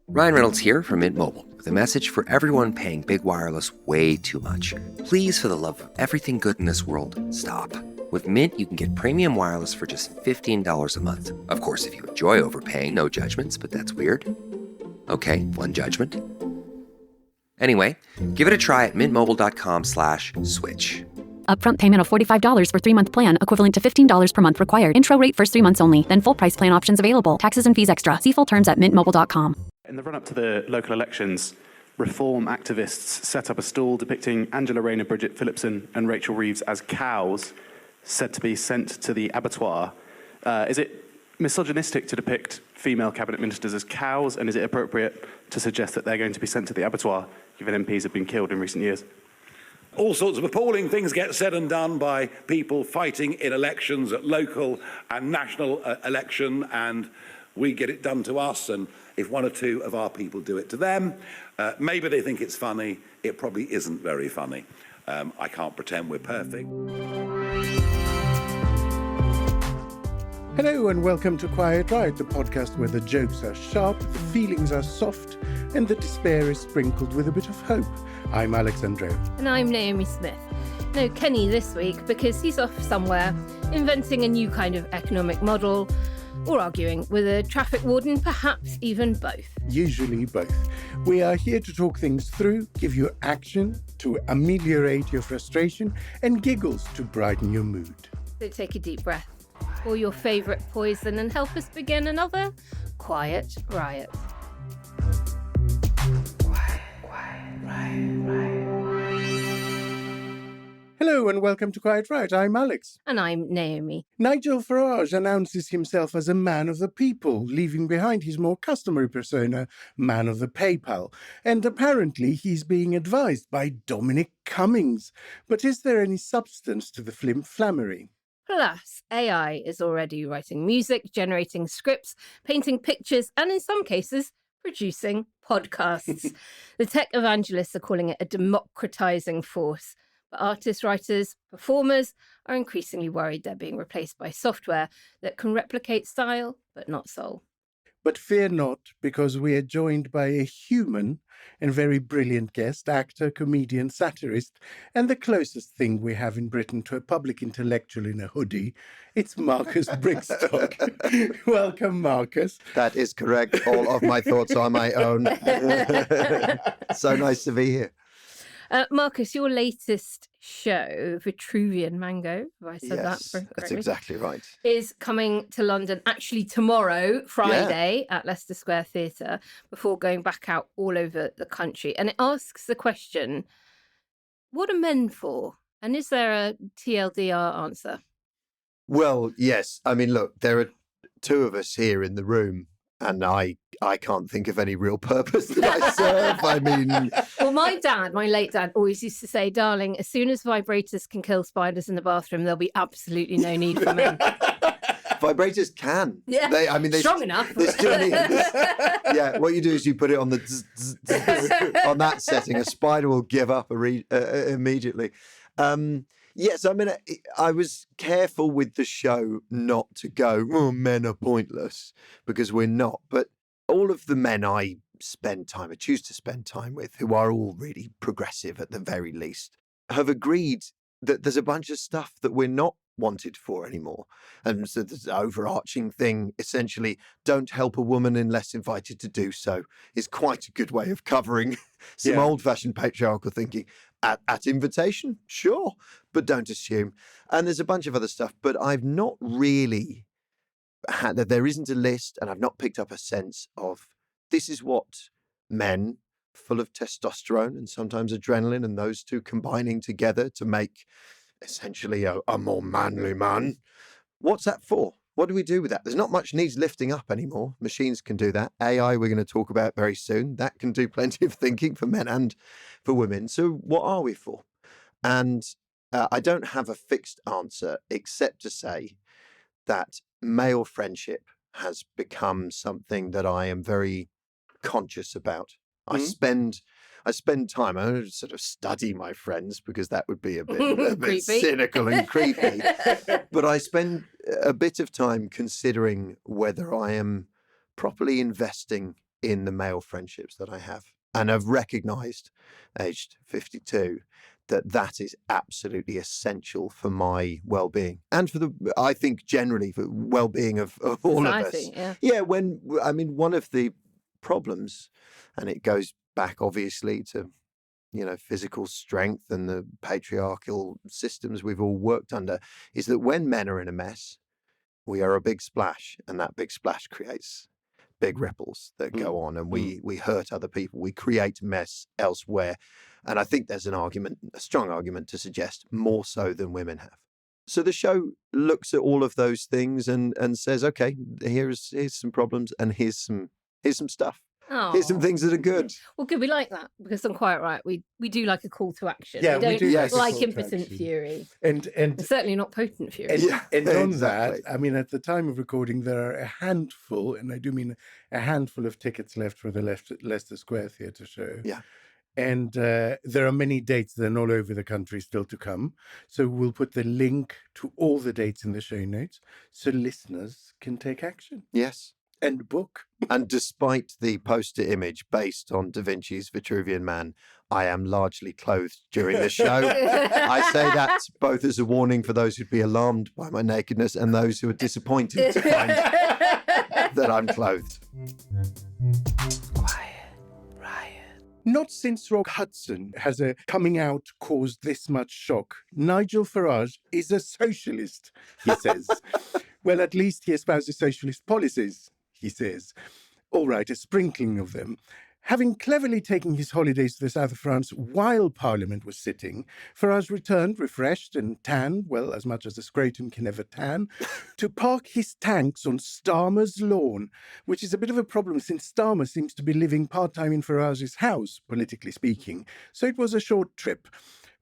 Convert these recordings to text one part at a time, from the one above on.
Ryan Reynolds here from Mint Mobile with a message for everyone paying big wireless way too much. Please, for the love of everything good in this world, stop. With Mint, you can get premium wireless for just $15 a month. Of course, if you enjoy overpaying, no judgments, but that's weird. Okay, one judgment. Anyway, give it a try at mintmobile.com/switch. Upfront payment of $45 for 3-month plan, equivalent to $15 per month required. Intro rate first 3 months only, then full price plan options available. Taxes and fees extra. See full terms at mintmobile.com. In the run-up to the local elections, reform activists set up a stall depicting Angela Rayner, Bridget Phillipson and Rachel Reeves as cows said to be sent to the abattoir. Is it misogynistic to depict female cabinet ministers as cows, and is it appropriate to suggest that they're going to be sent to the abattoir, given MPs have been killed in recent years? All sorts of appalling things get said and done by people fighting in elections at local and national election, and we get it done to us, and if one or two of our people do it to them, maybe they think it's funny. It probably isn't very funny. I can't pretend we're perfect. Hello and welcome to Quiet Riot, the podcast where the jokes are sharp, the feelings are soft, and the despair is sprinkled with a bit of hope. I'm Andreou. And I'm Naomi Smith. No Kenny this week because he's off somewhere inventing a new kind of economic model, or arguing with a traffic warden, perhaps even both. Usually both. We are here to talk things through, give you action to ameliorate your frustration, and giggles to brighten your mood. So take a deep breath, pour your favourite poison, and help us begin another Quiet Riot. Hello and welcome to Quiet Riot. I'm Alex. And I'm Naomi. Nigel Farage announces himself as a man of the people, leaving behind his more customary persona, man of the PayPal. And apparently he's being advised by Dominic Cummings. But is there any substance to the flim-flammery? Plus, AI is already writing music, generating scripts, painting pictures, and in some cases, producing podcasts. The tech evangelists are calling it a democratizing force. But artists, writers, performers are increasingly worried they're being replaced by software that can replicate style, but not soul. But fear not, because we are joined by a human and very brilliant guest, actor, comedian, satirist, and the closest thing we have in Britain to a public intellectual in a hoodie. It's Marcus Brigstocke. Welcome, Marcus. That is correct. All of my thoughts are my own. So nice to be here. Marcus, your latest show, Vitruvian Mango, have I said that correctly? That's exactly right. Is coming to London actually tomorrow, Friday, at Leicester Square Theatre, before going back out all over the country. And it asks the question, what are men for? And is there a TLDR answer? Well, yes. I mean, look, there are two of us here in the room, and I can't think of any real purpose that I serve. I mean... Well, my late dad, always used to say, darling, as soon as vibrators can kill spiders in the bathroom, there'll be absolutely no need for men. Vibrators can. Yeah, they strong enough. They still need yeah, what you do is you put it on the on that setting. A spider will give up immediately. Yes, I mean, I was careful with the show not to go, oh, men are pointless, because we're not. But all of the men I choose to spend time with, who are all really progressive at the very least, have agreed that there's a bunch of stuff that we're not wanted for anymore. And so this overarching thing, essentially, don't help a woman unless invited to do so, is quite a good way of covering some old-fashioned patriarchal thinking. At invitation, sure, but don't assume. And there's a bunch of other stuff, but I've not really had that. There isn't a list, and I've not picked up a sense of this is what men full of testosterone and sometimes adrenaline, and those two combining together to make essentially a more manly man. What's that for? What do we do with that? There's not much needs lifting up anymore. Machines can do that. AI, we're going to talk about very soon. That can do plenty of thinking for men and for women. So what are we for? And I don't have a fixed answer, except to say that male friendship has become something that I am very conscious about. I spend time, I don't sort of study my friends because that would be a bit cynical and creepy. But I spend a bit of time considering whether I am properly investing in the male friendships that I have. And I've recognised, aged 52, that is absolutely essential for my well-being and I think generally for well-being of all Society, of us. yeah. One of the problems, and it goes back obviously to, physical strength and the patriarchal systems we've all worked under, is that when men are in a mess, we are a big splash, and that big splash creates big ripples that go on, and we hurt other people. We create mess elsewhere. And I think there's a strong argument to suggest more so than women have. So the show looks at all of those things and says, okay, here's some problems, and here's some stuff. Oh. Here's some things that are good. Well, good. We like that because I'm quite right. We do like a call to action. Yeah, we we do don't like a like call to impotent action. fury. And Certainly not potent fury. And on exactly. that, I mean, at the time of recording, there are a handful, and I do mean a handful of tickets left for the Leicester Square Theatre show. Yeah. And there are many dates then all over the country still to come. So we'll put the link to all the dates in the show notes so listeners can take action. Yes. And book. And despite the poster image based on Da Vinci's Vitruvian Man, I am largely clothed during the show. I say that both as a warning for those who'd be alarmed by my nakedness and those who are disappointed to find that I'm clothed. Not since Rock Hudson has a coming out caused this much shock. Nigel Farage is a socialist, he says. Well, at least he espouses socialist policies, he says. All right, a sprinkling of them. Having cleverly taken his holidays to the south of France while Parliament was sitting, Farage returned, refreshed and tanned, well, as much as a scrotum can ever tan, to park his tanks on Starmer's lawn, which is a bit of a problem since Starmer seems to be living part-time in Farage's house, politically speaking. So it was a short trip.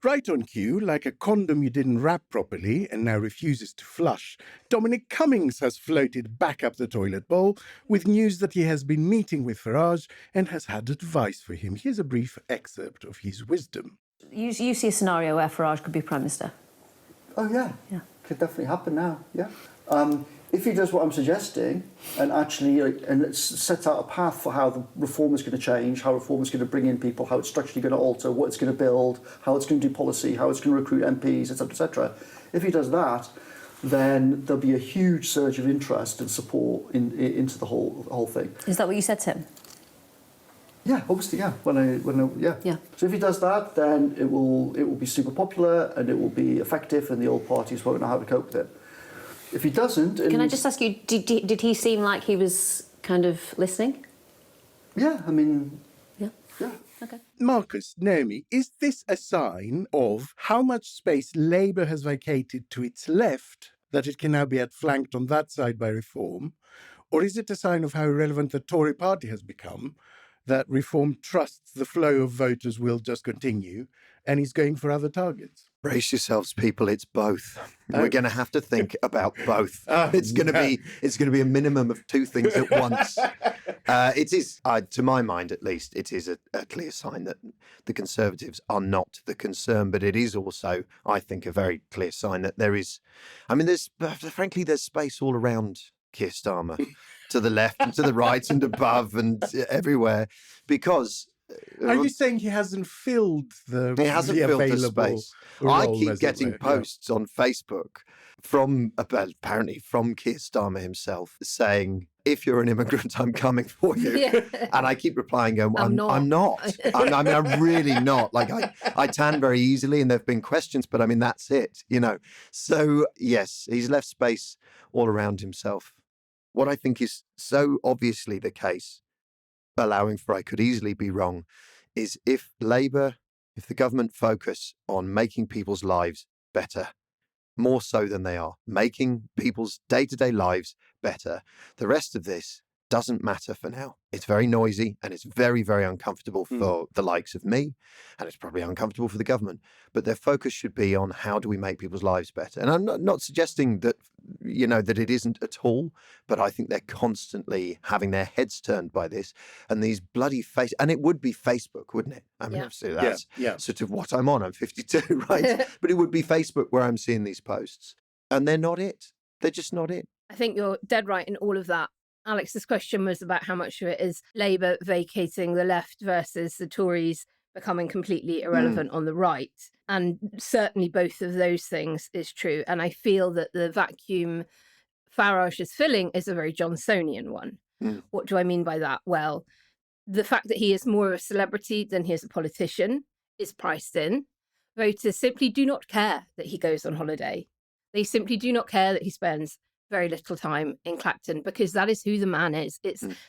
Right on cue, like a condom you didn't wrap properly and now refuses to flush, Dominic Cummings has floated back up the toilet bowl with news that he has been meeting with Farage and has had advice for him. Here's a brief excerpt of his wisdom. You see a scenario where Farage could be Prime Minister? Oh, yeah. Yeah. Could definitely happen now, yeah. If he does what I'm suggesting and actually sets out a path for how the reform is going to change, how reform is going to bring in people, how it's structurally going to alter, what it's going to build, how it's going to do policy, how it's going to recruit MPs, etc., etc. If he does that, then there'll be a huge surge of interest and support into the whole thing. Is that what you said to him? Yeah, obviously, yeah. Yeah. So if he does that, then it will be super popular and it will be effective, and the old parties won't know how to cope with it. If he doesn't... Can I just ask you, did he seem like he was kind of listening? Yeah, I mean... Yeah. Yeah. Okay. Marcus, Naomi, is this a sign of how much space Labour has vacated to its left, that it can now be outflanked on that side by reform? Or is it a sign of how irrelevant the Tory party has become, that reform trusts the flow of voters will just continue and is going for other targets? Brace yourselves, people. It's both. We're going to have to think about both. It's going to be a minimum of two things at once. It is, to my mind at least, it is a clear sign that the Conservatives are not the concern, but it is also, I think, a very clear sign that there is. I mean, there's space all around Keir Starmer, to the left and to the right and above and everywhere, because. Are you saying he hasn't filled the space? I keep getting posts on Facebook from Keir Starmer himself saying, if you're an immigrant, I'm coming for you. Yeah. And I keep replying, going, I'm not. I'm really not. Like, I tan very easily and there have been questions, but I mean, that's it, So, yes, he's left space all around himself. What I think is so obviously the case, allowing for I could easily be wrong, is if the government focus on making people's lives better, more so than they are, making people's day-to-day lives better, the rest of this doesn't matter for now. It's very noisy and it's very, very uncomfortable for the likes of me, and it's probably uncomfortable for the government. But their focus should be on how do we make people's lives better. And I'm not suggesting that, that it isn't at all, but I think they're constantly having their heads turned by this and these bloody and it would be Facebook, wouldn't it? I mean, obviously that's sort of what I'm on. I'm 52, right? But it would be Facebook where I'm seeing these posts, and they're not it. They're just not it. I think you're dead right in all of that. Alex's question was about how much of it is Labour vacating the left versus the Tories becoming completely irrelevant on the right. And certainly both of those things is true. And I feel that the vacuum Farage is filling is a very Johnsonian one. What do I mean by that? Well, the fact that he is more of a celebrity than he is a politician is priced in. Voters simply do not care that he goes on holiday. They simply do not care that he spends very little time in Clacton, because that is who the man is.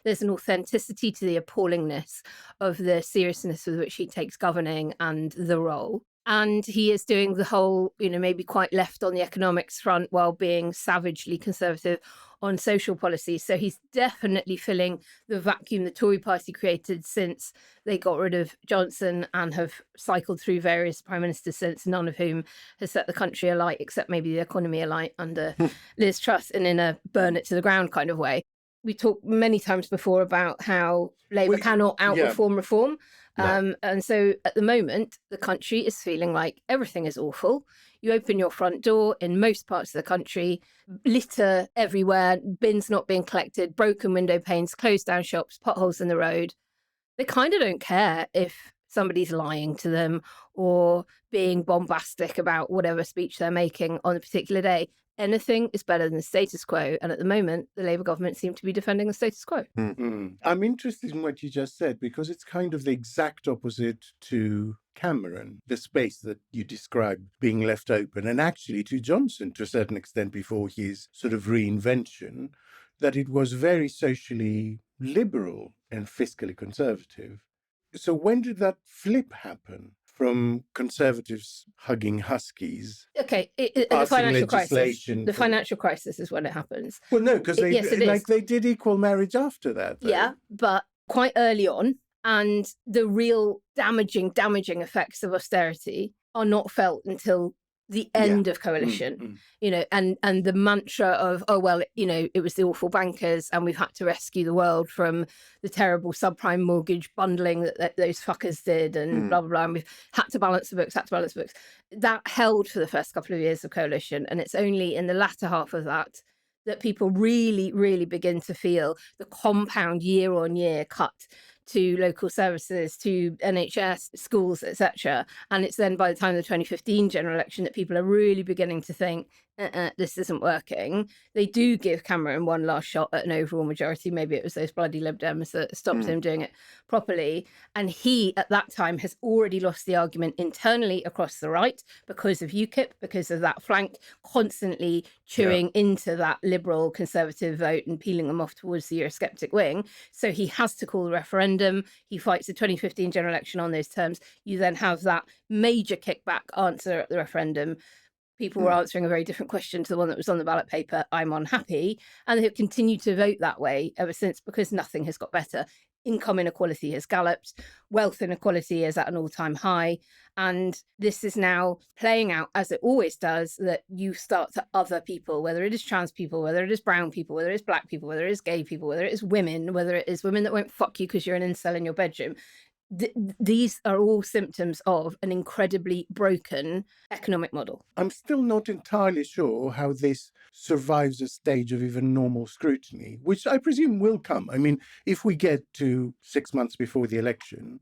There's an authenticity to the appallingness of the seriousness with which he takes governing and the role. And he is doing the whole, maybe quite left on the economics front while being savagely conservative on social policy. So he's definitely filling the vacuum the Tory party created since they got rid of Johnson and have cycled through various prime ministers since, none of whom has set the country alight, except maybe the economy alight under Liz Truss, and in a burn it to the ground kind of way. We talked many times before about how Labour cannot outperform reform. And so at the moment, the country is feeling like everything is awful. You open your front door in most parts of the country, litter everywhere, bins not being collected, broken window panes, closed down shops, potholes in the road. They kind of don't care if somebody's lying to them or being bombastic about whatever speech they're making on a particular day. Anything is better than the status quo. And at the moment, the Labour government seem to be defending the status quo. I'm interested in what you just said, because it's kind of the exact opposite to Cameron, the space that you described being left open, and actually to Johnson to a certain extent before his sort of reinvention, that it was very socially liberal and fiscally conservative. So when did that flip happen? From conservatives hugging huskies. Okay, the financial crisis. The financial crisis is when it happens. Well, no, because they did equal marriage after that. Though. Yeah, but quite early on, and the real damaging effects of austerity are not felt until the end of coalition, and the mantra of, it was the awful bankers and we've had to rescue the world from the terrible subprime mortgage bundling that those fuckers did and blah, blah, blah. And we've had to balance the books. That held for the first couple of years of coalition. And it's only in the latter half of that people really, really begin to feel the compound year on year cut to local services, to NHS, schools, etc. And it's then by the time of the 2015 general election that people are really beginning to think, this isn't working. They do give Cameron one last shot at an overall majority. Maybe it was those bloody Lib Dems that stopped him doing it properly. And he, at that time, has already lost the argument internally across the right because of UKIP, because of that flank constantly chewing into that liberal conservative vote and peeling them off towards the Eurosceptic wing. So he has to call the referendum. He fights the 2015 general election on those terms. You then have that major kickback answer at the referendum. People were answering a very different question to the one that was on the ballot paper. I'm unhappy. And they've continued to vote that way ever since, because nothing has got better. Income inequality has galloped. Wealth inequality is at an all-time high. And this is now playing out, as it always does, that you start to other people, whether it is trans people, whether it is brown people, whether it is black people, whether it is gay people, whether it is women, whether it is women that won't fuck you because you're an incel in your bedroom. These are all symptoms of an incredibly broken economic model. I'm still not entirely sure how this survives a stage of even normal scrutiny, which I presume will come. I mean, if we get to 6 months before the election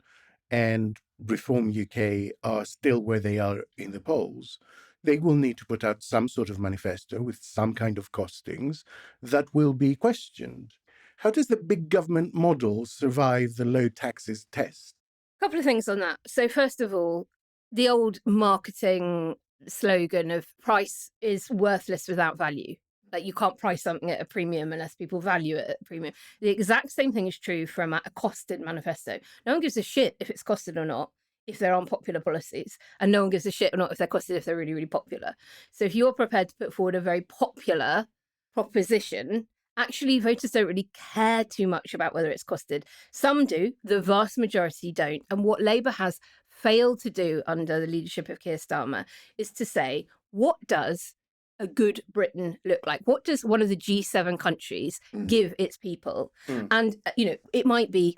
and Reform UK are still where they are in the polls, they will need to put out some sort of manifesto with some kind of costings that will be questioned. How does the big government model survive the low taxes test? A couple of things on that. So first of all, the old marketing slogan of price is worthless without value. Like, you can't price something at a premium unless people value it at a premium. The exact same thing is true from a costed manifesto. No one gives a shit if it's costed or not, if they're unpopular policies. And no one gives a shit or not if they're costed, if they're really, really popular. So if you're prepared to put forward a very popular proposition, actually voters don't really care too much about whether it's costed. Some do, the vast majority don't. And what Labour has failed to do under the leadership of Keir Starmer is to say, what does a good Britain look like? What does one of the G7 countries give its people? And, it might be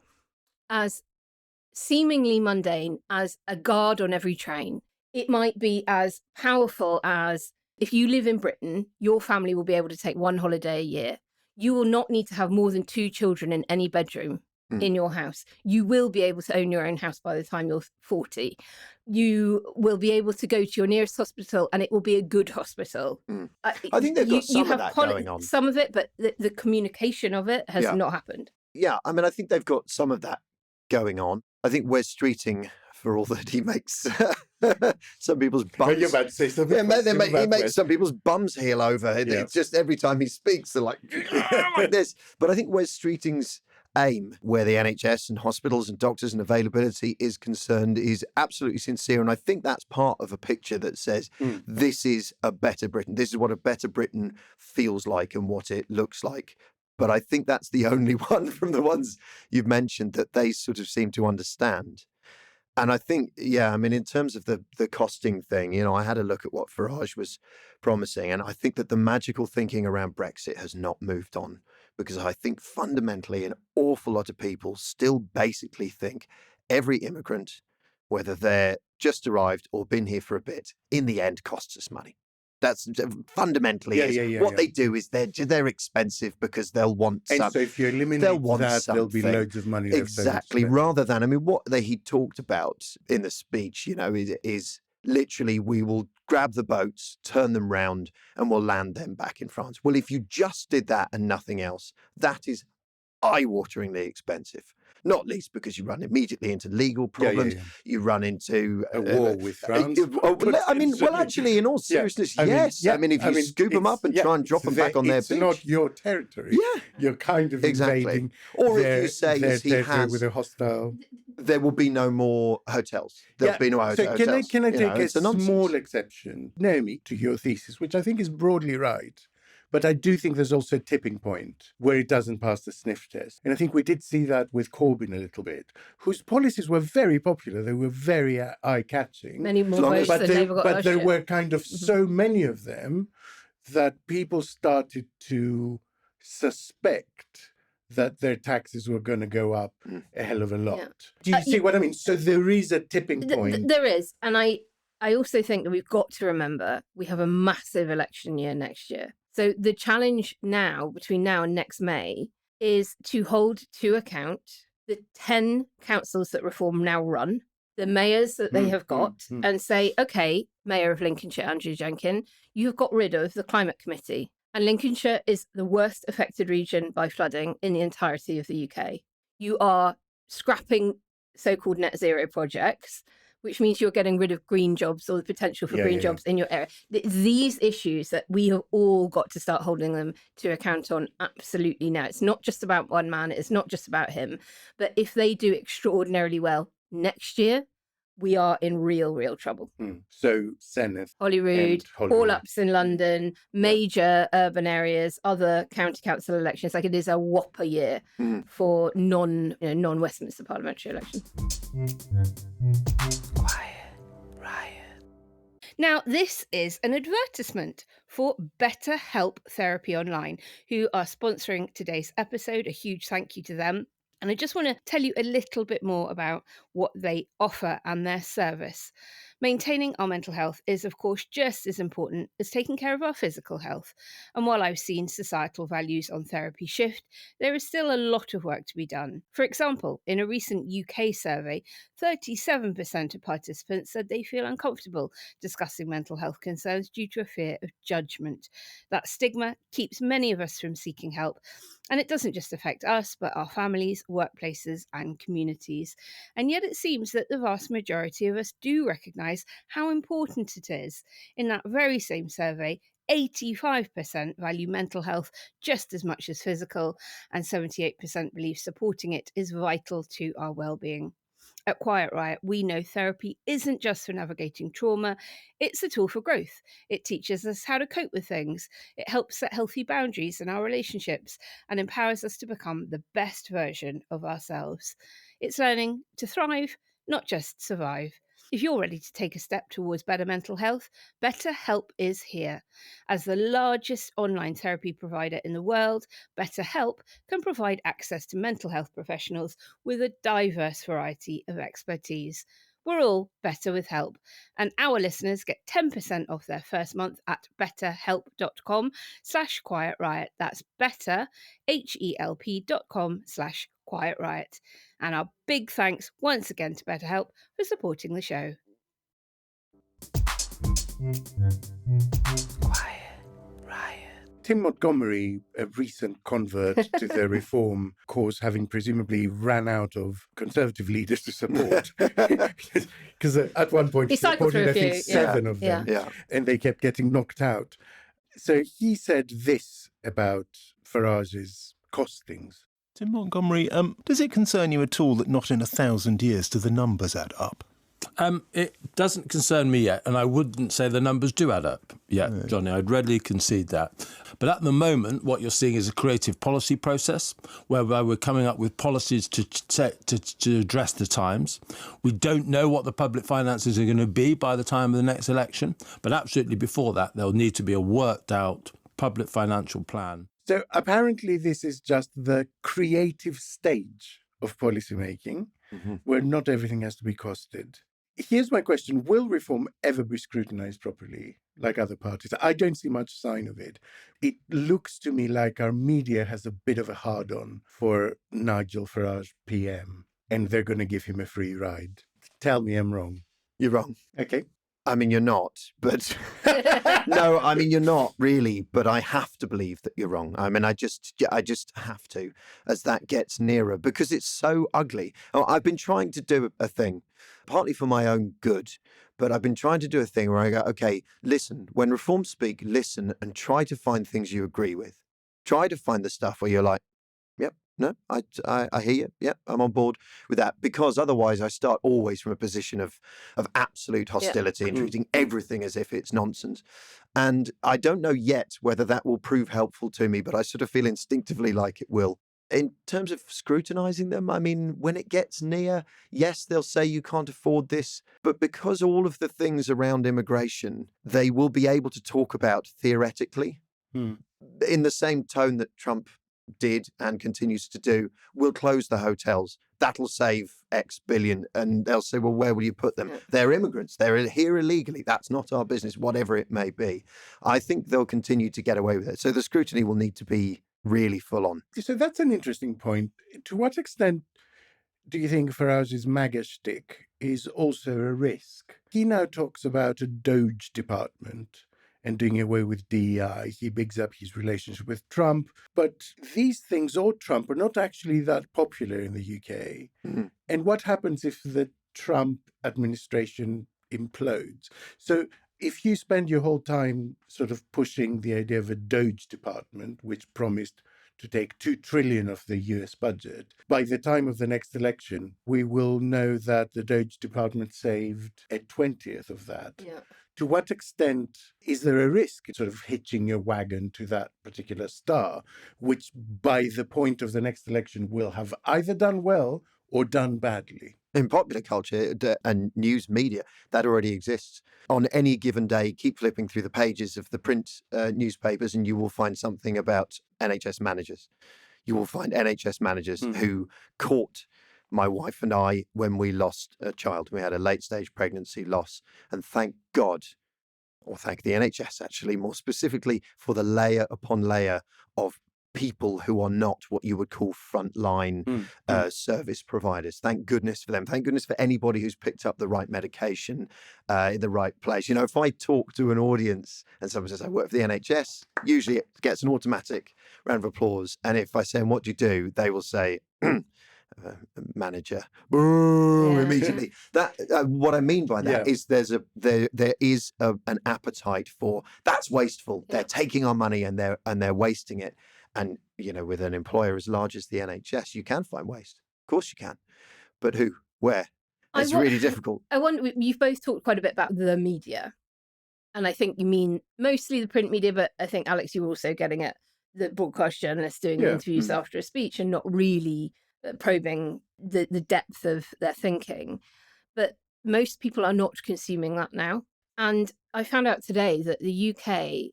as seemingly mundane as a guard on every train. It might be as powerful as, if you live in Britain, your family will be able to take one holiday a year. You will not need to have more than 2 children in any bedroom in your house. You will be able to own your own house by the time you're 40. You will be able to go to your nearest hospital and it will be a good hospital. I think they've got some of that going on. Some of it, but the communication of it has not happened. Yeah, I mean, I think they've got some of that going on. I think Wes Streeting, for all that he makes some people's bums... You're about to say something. He makes some people's bums heel over. It's just every time he speaks, they're like this. But I think Wes Streeting's aim, where the NHS and hospitals and doctors and availability is concerned, is absolutely sincere. And I think that's part of a picture that says this is a better Britain. This is what a better Britain feels like and what it looks like. But I think that's the only one from the ones you've mentioned that they sort of seem to understand. And I think, I mean, in terms of the costing thing, I had a look at what Farage was promising. And I think that the magical thinking around Brexit has not moved on, because I think fundamentally an awful lot of people still basically think every immigrant, whether they're just arrived or been here for a bit, in the end costs us money. That's fundamentally what they do is they're expensive because they'll want and some. So if you eliminate there'll be loads of money. Exactly. Rather than, I mean, what he talked about in the speech, is literally we will grab the boats, turn them round, and we'll land them back in France. Well, if you just did that and nothing else, that is eye-wateringly expensive. Not least because you run immediately into legal problems. You run into a war with France. Actually, in all seriousness, yes. I mean, if you scoop them up and try and drop them back on their beach. It's not your territory. Yeah. You're kind of invading or their, if you say their he territory has, with a hostile... There will be no more hotels. There'll be no hotels. Can I take a small exception, Naomi, to your thesis, which I think is broadly right. But I do think there's also a tipping point where it doesn't pass the sniff test. And I think we did see that with Corbyn a little bit, whose policies were very popular. They were very eye-catching. Many more votes than Labour got But there were kind of so many of them that people started to suspect that their taxes were going to go up a hell of a lot. Yeah. Do you see what I mean? So there is a tipping point. There is. And I also think that we've got to remember we have a massive election year next year. So the challenge now, between now and next May, is to hold to account the 10 councils that Reform now run, the mayors that they have got, and say, OK, Mayor of Lincolnshire, Andrew Jenkin, you've got rid of the Climate Committee. And Lincolnshire is the worst affected region by flooding in the entirety of the UK. You are scrapping so-called net zero projects, which means you're getting rid of green jobs or the potential for green jobs in your area. These issues that we have all got to start holding them to account on absolutely now. It's not just about one man. It's not just about him. But if they do extraordinarily well next year, we are in real trouble. So Senedd, Holyrood, all ups in London, major urban areas, other county council elections. Like, it is a whopper year for non-Westminster parliamentary elections. Quiet riot. Now, this is an advertisement for BetterHelp Therapy Online, who are sponsoring today's episode. A huge thank you to them. And I just want to tell you a little bit more about what they offer and their service. Maintaining our mental health is, of course, just as important as taking care of our physical health. And while I've seen societal values on therapy shift, there is still a lot of work to be done. For example, in a recent UK survey, 37% of participants said they feel uncomfortable discussing mental health concerns due to a fear of judgment. That stigma keeps many of us from seeking help. And it doesn't just affect us, but our families, workplaces, and communities. And yet it seems that the vast majority of us do recognise how important it is. In that very same survey, 85% value mental health just as much as physical, and 78% believe supporting it is vital to our well-being. At Quiet Riot, we know therapy isn't just for navigating trauma, it's a tool for growth. It teaches us how to cope with things. It helps set healthy boundaries in our relationships and empowers us to become the best version of ourselves. It's learning to thrive, not just survive. If you're ready to take a step towards better mental health, BetterHelp is here. As the largest online therapy provider in the world, BetterHelp can provide access to mental health professionals with a diverse variety of expertise. We're all better with help. And our listeners get 10% off their first month at betterhelp.com/Quiet Riot. That's better, HELP.com/Quiet Riot. And our big thanks once again to BetterHelp for supporting the show. Quiet Riot. Tim Montgomery, a recent convert to the reform cause, having presumably ran out of Conservative leaders to support, because at one point he supported, I think, 7 of them, and they kept getting knocked out. So he said this about Farage's costings. Tim Montgomery, does it concern you at all that not in 1,000 years do the numbers add up? It doesn't concern me yet, and I wouldn't say the numbers do add up yet, no. Johnny. I'd readily concede that. But at the moment, what you're seeing is a creative policy process whereby we're coming up with policies to address the times. We don't know what the public finances are going to be by the time of the next election, but absolutely before that, there'll need to be a worked out public financial plan. So apparently this is just the creative stage of policymaking, where not everything has to be costed. Here's my question. Will reform ever be scrutinised properly, like other parties? I don't see much sign of it. It looks to me like our media has a bit of a hard-on for Nigel Farage PM, and they're going to give him a free ride. Tell me I'm wrong. You're wrong. Okay. I mean, you're not, but no, I mean, you're not really, but I have to believe that you're wrong. I mean, I just have to, as that gets nearer, because it's so ugly. Oh, I've been trying to do a thing, partly for my own good, but I've been trying to do a thing where I go, okay, listen, when reforms speak, listen and try to find things you agree with. Try to find the stuff where you're like, yep, no, I hear you. Yep, I'm on board with that. Because otherwise I start always from a position of absolute hostility and treating everything as if it's nonsense. And I don't know yet whether that will prove helpful to me, but I sort of feel instinctively like it will. In terms of scrutinising them, I mean, when it gets near, yes, they'll say you can't afford this, but because all of the things around immigration, they will be able to talk about theoretically in the same tone that Trump did and continues to do. We'll close the hotels. That'll save X billion. And they'll say, well, where will you put them? They're immigrants. They're here illegally. That's not our business, whatever it may be. I think they'll continue to get away with it. So the scrutiny will need to be really full on. So that's an interesting point. To what extent do you think Farage's MAGA shtick is also a risk? He now talks about a Doge department and doing away with DEI. He bigs up his relationship with Trump. But these things, or Trump, are not actually that popular in the UK. And what happens if the Trump administration implodes? So if you spend your whole time sort of pushing the idea of a Doge department, which promised to take $2 trillion of the US budget, by the time of the next election, we will know that the Doge department saved a 20th of that. Yeah. To what extent is there a risk in sort of hitching your wagon to that particular star, which by the point of the next election will have either done well or done badly? In popular culture and news media, that already exists. On any given day, keep flipping through the pages of the print newspapers and you will find something about NHS managers. You will find NHS managers who caught my wife and I when we lost a child. We had a late-stage pregnancy loss. And thank God, or thank the NHS actually, more specifically for the layer upon layer of people who are not what you would call frontline service providers. Thank goodness for them. Thank goodness for anybody who's picked up the right medication in the right place. You know, if I talk to an audience and someone says, I work for the NHS, usually it gets an automatic round of applause. And if I say, and what do you do? They will say, manager. Immediately. That what I mean by that is there is an appetite for that's wasteful. They're taking our money and they're wasting it. And you know, with an employer as large as the NHS, you can find waste. Of course you can. But who? Where? It's really difficult. I wonder, you've both talked quite a bit about the media. And I think you mean mostly the print media, but I think, Alex, you were also getting at the broadcast journalists doing interviews after a speech and not really probing the depth of their thinking. But most people are not consuming that now. And I found out today that the UK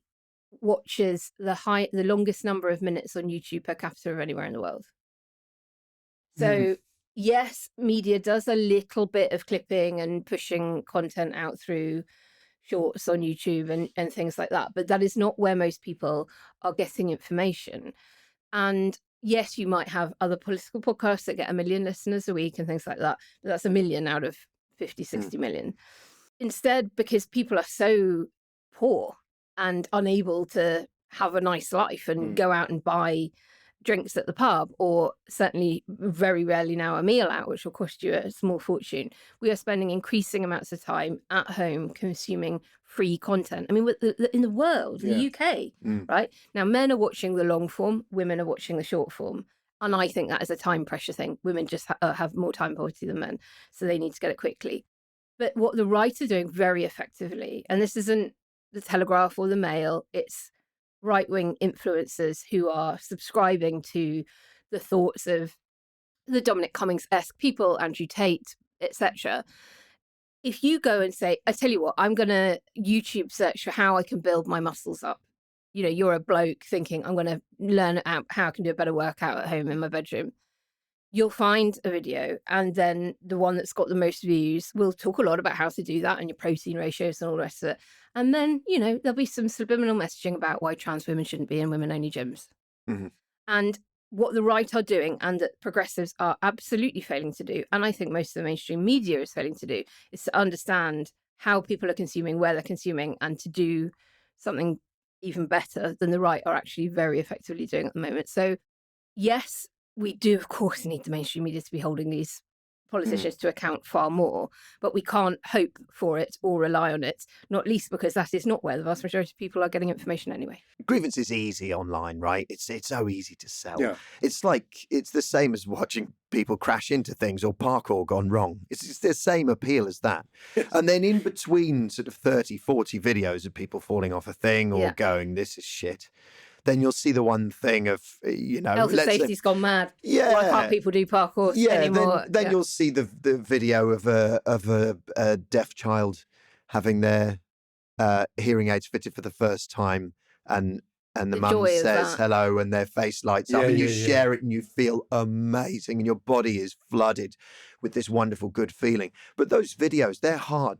watches the longest number of minutes on YouTube per capita of anywhere in the world. So yes, media does a little bit of clipping and pushing content out through shorts on YouTube and things like that, but that is not where most people are getting information. And yes, you might have other political podcasts that get 1 million listeners a week and things like that, but that's 1 million out of 50, 60 million. Instead, because people are so poor and unable to have a nice life and go out and buy drinks at the pub, or certainly very rarely now a meal out, which will cost you a small fortune, we are spending increasing amounts of time at home consuming free content. I mean, in the world, in the UK, right? Now, men are watching the long form, women are watching the short form. And I think that is a time pressure thing. Women just have more time poverty than men, so they need to get it quickly. But what the right are doing very effectively, and this isn't the Telegraph or the Mail, it's right-wing influencers who are subscribing to the thoughts of the Dominic Cummings-esque people, Andrew Tate, etc. If you go and say, I tell you what, I'm going to YouTube search for how I can build my muscles up. You know, you're a bloke thinking, I'm going to learn how I can do a better workout at home in my bedroom. You'll find a video, and then the one that's got the most views will talk a lot about how to do that and your protein ratios and all the rest of it. And then, you know, there'll be some subliminal messaging about why trans women shouldn't be in women-only gyms. And what the right are doing, and that progressives are absolutely failing to do, and I think most of the mainstream media is failing to do, is to understand how people are consuming, where they're consuming, and to do something even better than the right are actually very effectively doing at the moment. So, yes, we do, of course, need the mainstream media to be holding these politicians to account far more, but we can't hope for it or rely on it, not least because that is not where the vast majority of people are getting information anyway. Grievance is easy online, right? It's so easy to sell. Yeah. It's the same as watching people crash into things or parkour gone wrong. It's the same appeal as that. And then in between sort of 30, 40 videos of people falling off a thing or going, this is shit, then you'll see the one thing of, you know... Health and safety's gone mad. Yeah. Why can't people do parkour anymore? Then you'll see the video of a deaf child having their hearing aids fitted for the first time, and the mum says hello and their face lights up, and you share it and you feel amazing and your body is flooded with this wonderful good feeling. But those videos, they're hard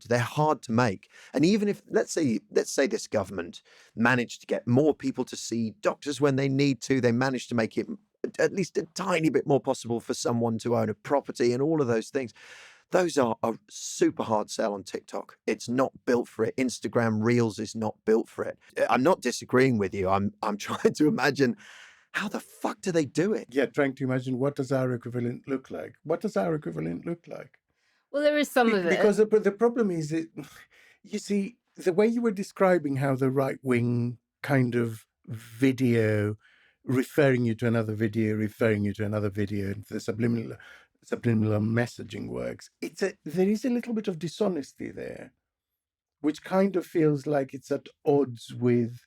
to make. And even if, let's say this government managed to get more people to see doctors when they need to, they managed to make it at least a tiny bit more possible for someone to own a property and all of those things. Those are a super hard sell on TikTok. It's not built for it. Instagram Reels is not built for it. I'm not disagreeing with you. I'm trying to imagine, how the fuck do they do it? Yeah, trying to imagine, what does our equivalent look like? What does our equivalent look like? Well, there is some of it. Because the problem is that, you see, the way you were describing how the right-wing kind of video, referring you to another video, and the subliminal messaging works, there is a little bit of dishonesty there, which kind of feels like it's at odds with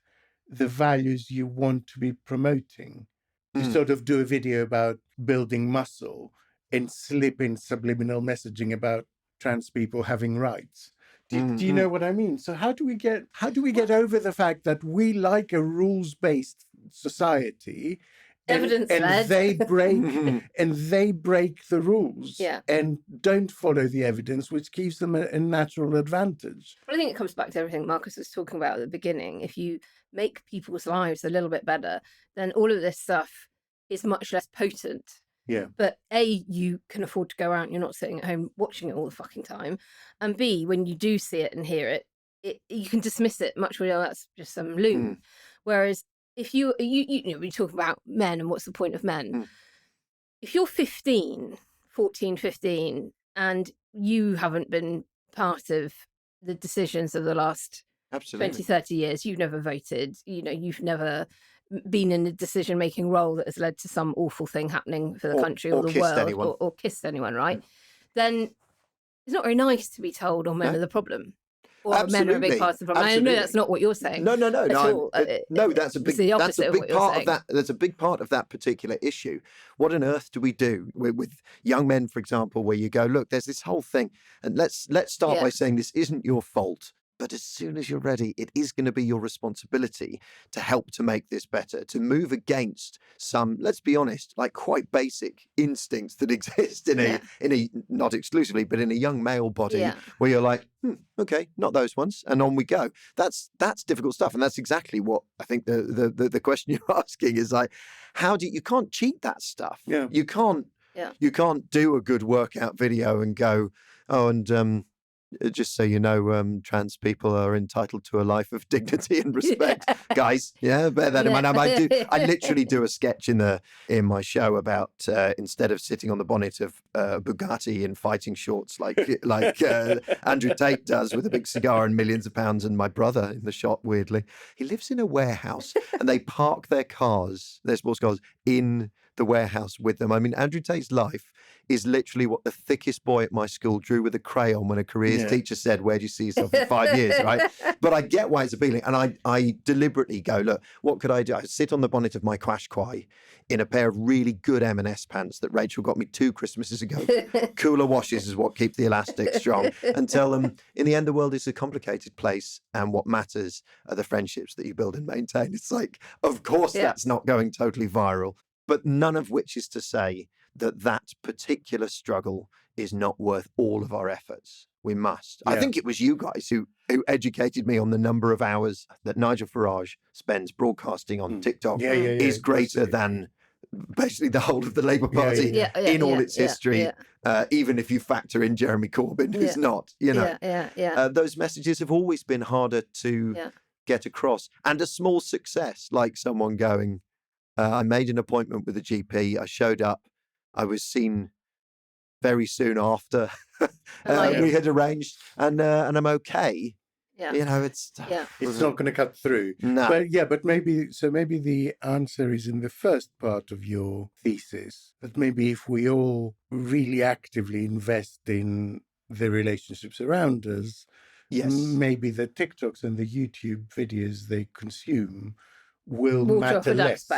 the values you want to be promoting. You sort of do a video about building muscle and slip in subliminal messaging about trans people having rights. Do you know what I mean? So how do we get over the fact that we like a rules-based society, evidence-led, and they break the rules and don't follow the evidence, which gives them a natural advantage? Well, I think it comes back to everything Marcus was talking about at the beginning. If you make people's lives a little bit better, then all of this stuff is much less potent. Yeah. But A, you can afford to go out and you're not sitting at home watching it all the fucking time. And B, when you do see it and hear it, you can dismiss it much more. That's just some loom. Whereas if you know, we talk about men and what's the point of men. If you're 14, 15, and you haven't been part of the decisions of the last 20, 30 years, you've never voted, you know, you've never been in a decision-making role that has led to some awful thing happening for the country or the world, or kissed anyone, right? Then it's not very nice to be told, men are the problem. Or men are a big part of the problem. I know that's not what you're saying. No. That's a big part of that. There's a big part of that particular issue. What on earth do we do with young men, for example, where you go, look, there's this whole thing, and let's start by saying this isn't your fault. But as soon as you're ready, it is going to be your responsibility to help to make this better, to move against some, let's be honest, like quite basic instincts that exist in a not exclusively, but in a young male body, where you're like, okay, not those ones, and on we go. That's difficult stuff, and that's exactly what I think the question you're asking is like, how do you can't cheat that stuff? Yeah, you can't do a good workout video and go, oh, and just so you know, trans people are entitled to a life of dignity and respect, guys. Yeah, bear that in mind. I literally do a sketch in my show about instead of sitting on the bonnet of Bugatti in fighting shorts like Andrew Tate does with a big cigar and millions of pounds, and my brother in the shot, weirdly, he lives in a warehouse and they park their sports cars in the warehouse with them. I mean, Andrew Tate's life is literally what the thickest boy at my school drew with a crayon when a careers teacher said, where do you see yourself in 5 years, right? But I get why it's appealing. And I deliberately go, look, what could I do? I sit on the bonnet of my Qashqai in a pair of really good M&S pants that Rachel got me 2 Christmases ago. Cooler washes is what keep the elastic strong. And tell them, in the end, the world is a complicated place, and what matters are the friendships that you build and maintain. It's like, of course, that's not going totally viral. But none of which is to say that particular struggle is not worth all of our efforts. We must. I think it was you guys who educated me on the number of hours that Nigel Farage spends broadcasting on TikTok is greater than basically the whole of the Labour Party in all its history. Even if you factor in Jeremy Corbyn, who's not, you know. Those messages have always been harder to get across. And a small success, like someone going, I made an appointment with a GP. I showed up. I was seen very soon after we had arranged, and I'm okay. Yeah. You know, it's not going to cut through. No. But maybe the answer is in the first part of your thesis, that maybe if we all really actively invest in the relationships around us, maybe the TikToks and the YouTube videos they consume will matter less.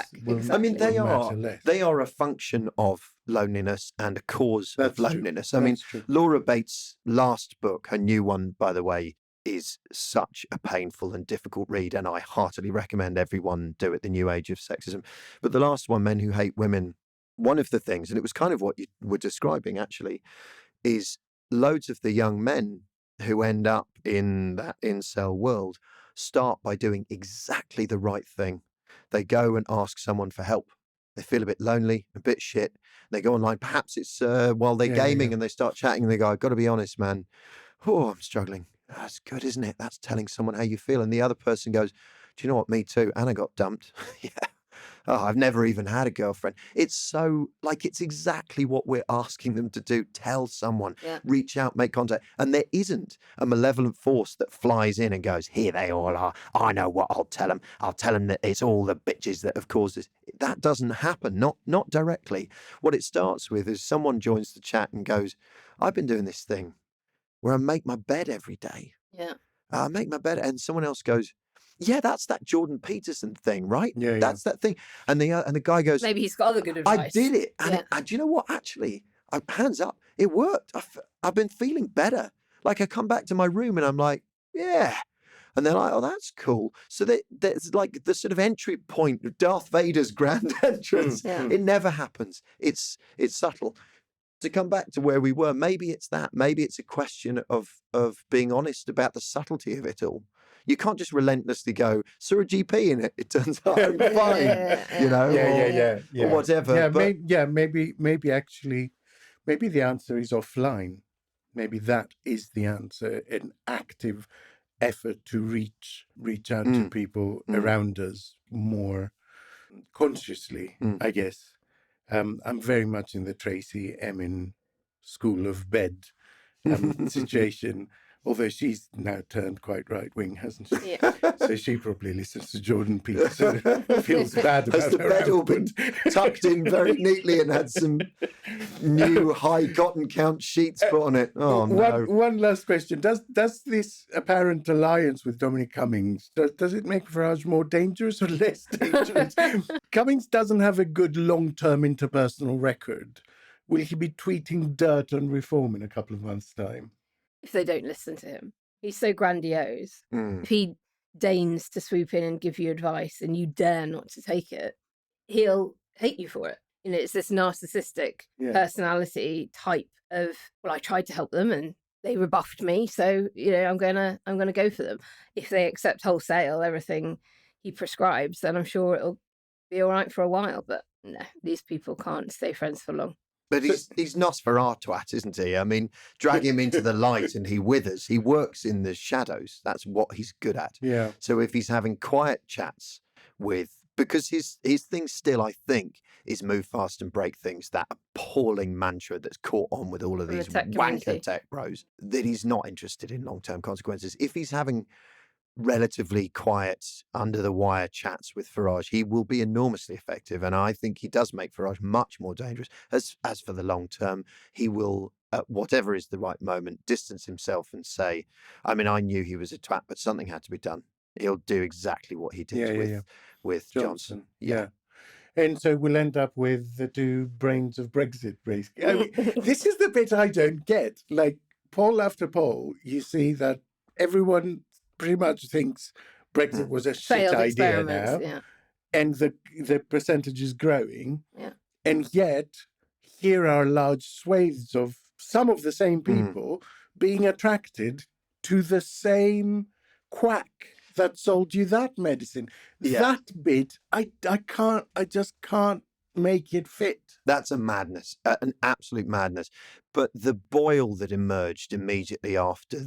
I mean, they are a function of loneliness and a cause of loneliness. I mean, Laura Bates' last book, her new one, by the way, is such a painful and difficult read, and I heartily recommend everyone do it, The New Age of Sexism. But the last one, Men Who Hate Women, one of the things, and it was kind of what you were describing actually, is loads of the young men who end up in that incel world start by doing exactly the right thing. They go and ask someone for help. They feel a bit lonely, a bit shit. They go online. Perhaps it's while they're gaming and they start chatting and they go, I've got to be honest, man. Oh, I'm struggling. That's good, isn't it? That's telling someone how you feel. And the other person goes, do you know what? Me too. Anna got dumped. Oh, I've never even had a girlfriend. It's so like, it's exactly what we're asking them to do. Tell someone, reach out, make contact. And there isn't a malevolent force that flies in and goes, here they all are. I know what I'll tell them. I'll tell them that it's all the bitches that have caused this. That doesn't happen, not directly. What it starts with is someone joins the chat and goes, I've been doing this thing where I make my bed every day. Yeah. I make my bed, and someone else goes, yeah, that's that Jordan Peterson thing, right? Yeah, that's that thing. And the guy goes, maybe he's got other good advice. I did it. And do you know what? Actually, hands up, it worked. I've been feeling better. Like I come back to my room and I'm like, yeah. And they're like, oh, that's cool. So there's like the sort of entry point of Darth Vader's grand entrance. It never happens. It's subtle. To come back to where we were, maybe it's that. Maybe it's a question of being honest about the subtlety of it all. You can't just relentlessly go, saw a GP in it. It turns out I'm fine, you know, or whatever. Yeah, maybe actually, maybe the answer is offline. Maybe that is the answer, an active effort to reach out to people around us more consciously, I guess. I'm very much in the Tracy Emin school of bed situation. Although she's now turned quite right-wing, hasn't she? Yeah. So she probably listens to Jordan Peterson and feels bad about Has the bed all been tucked in very neatly and had some new high cotton count sheets put on it? Oh, no. One last question. Does this apparent alliance with Dominic Cummings, does it make Farage more dangerous or less dangerous? Cummings doesn't have a good long-term interpersonal record. Will he be tweeting dirt on reform in a couple of months' time? If they don't listen to him. He's so grandiose. If he deigns to swoop in and give you advice and you dare not to take it, he'll hate you for it. You know, it's this narcissistic personality type of, well, I tried to help them and they rebuffed me, so, you know, I'm gonna go for them. If they accept wholesale everything he prescribes, then I'm sure it'll be all right for a while. But no, these people can't stay friends for long. But he's Nosferatu, isn't he? I mean, drag him into the light and he withers. He works in the shadows. That's what he's good at. Yeah. So if he's having quiet chats with, because his thing still, I think, is move fast and break things, that appalling mantra that's caught on with all of these wanker tech bros, that he's not interested in long-term consequences. If he's having relatively quiet, under-the-wire chats with Farage, he will be enormously effective. And I think he does make Farage much more dangerous. As for the long term, he will, at whatever is the right moment, distance himself and say, I mean, I knew he was a twat, but something had to be done. He'll do exactly what he did with Johnson. Yeah. And so we'll end up with the two brains of Brexit, basically. I mean, this is the bit I don't get. Like, poll after poll, you see that everyone pretty much thinks Brexit was a shit idea now. Yeah. And the percentage is growing. Yeah. And yet, here are large swathes of some of the same people being attracted to the same quack that sold you that medicine. That bit, I just can't make it fit. That's a madness, an absolute madness. But the boil that emerged immediately after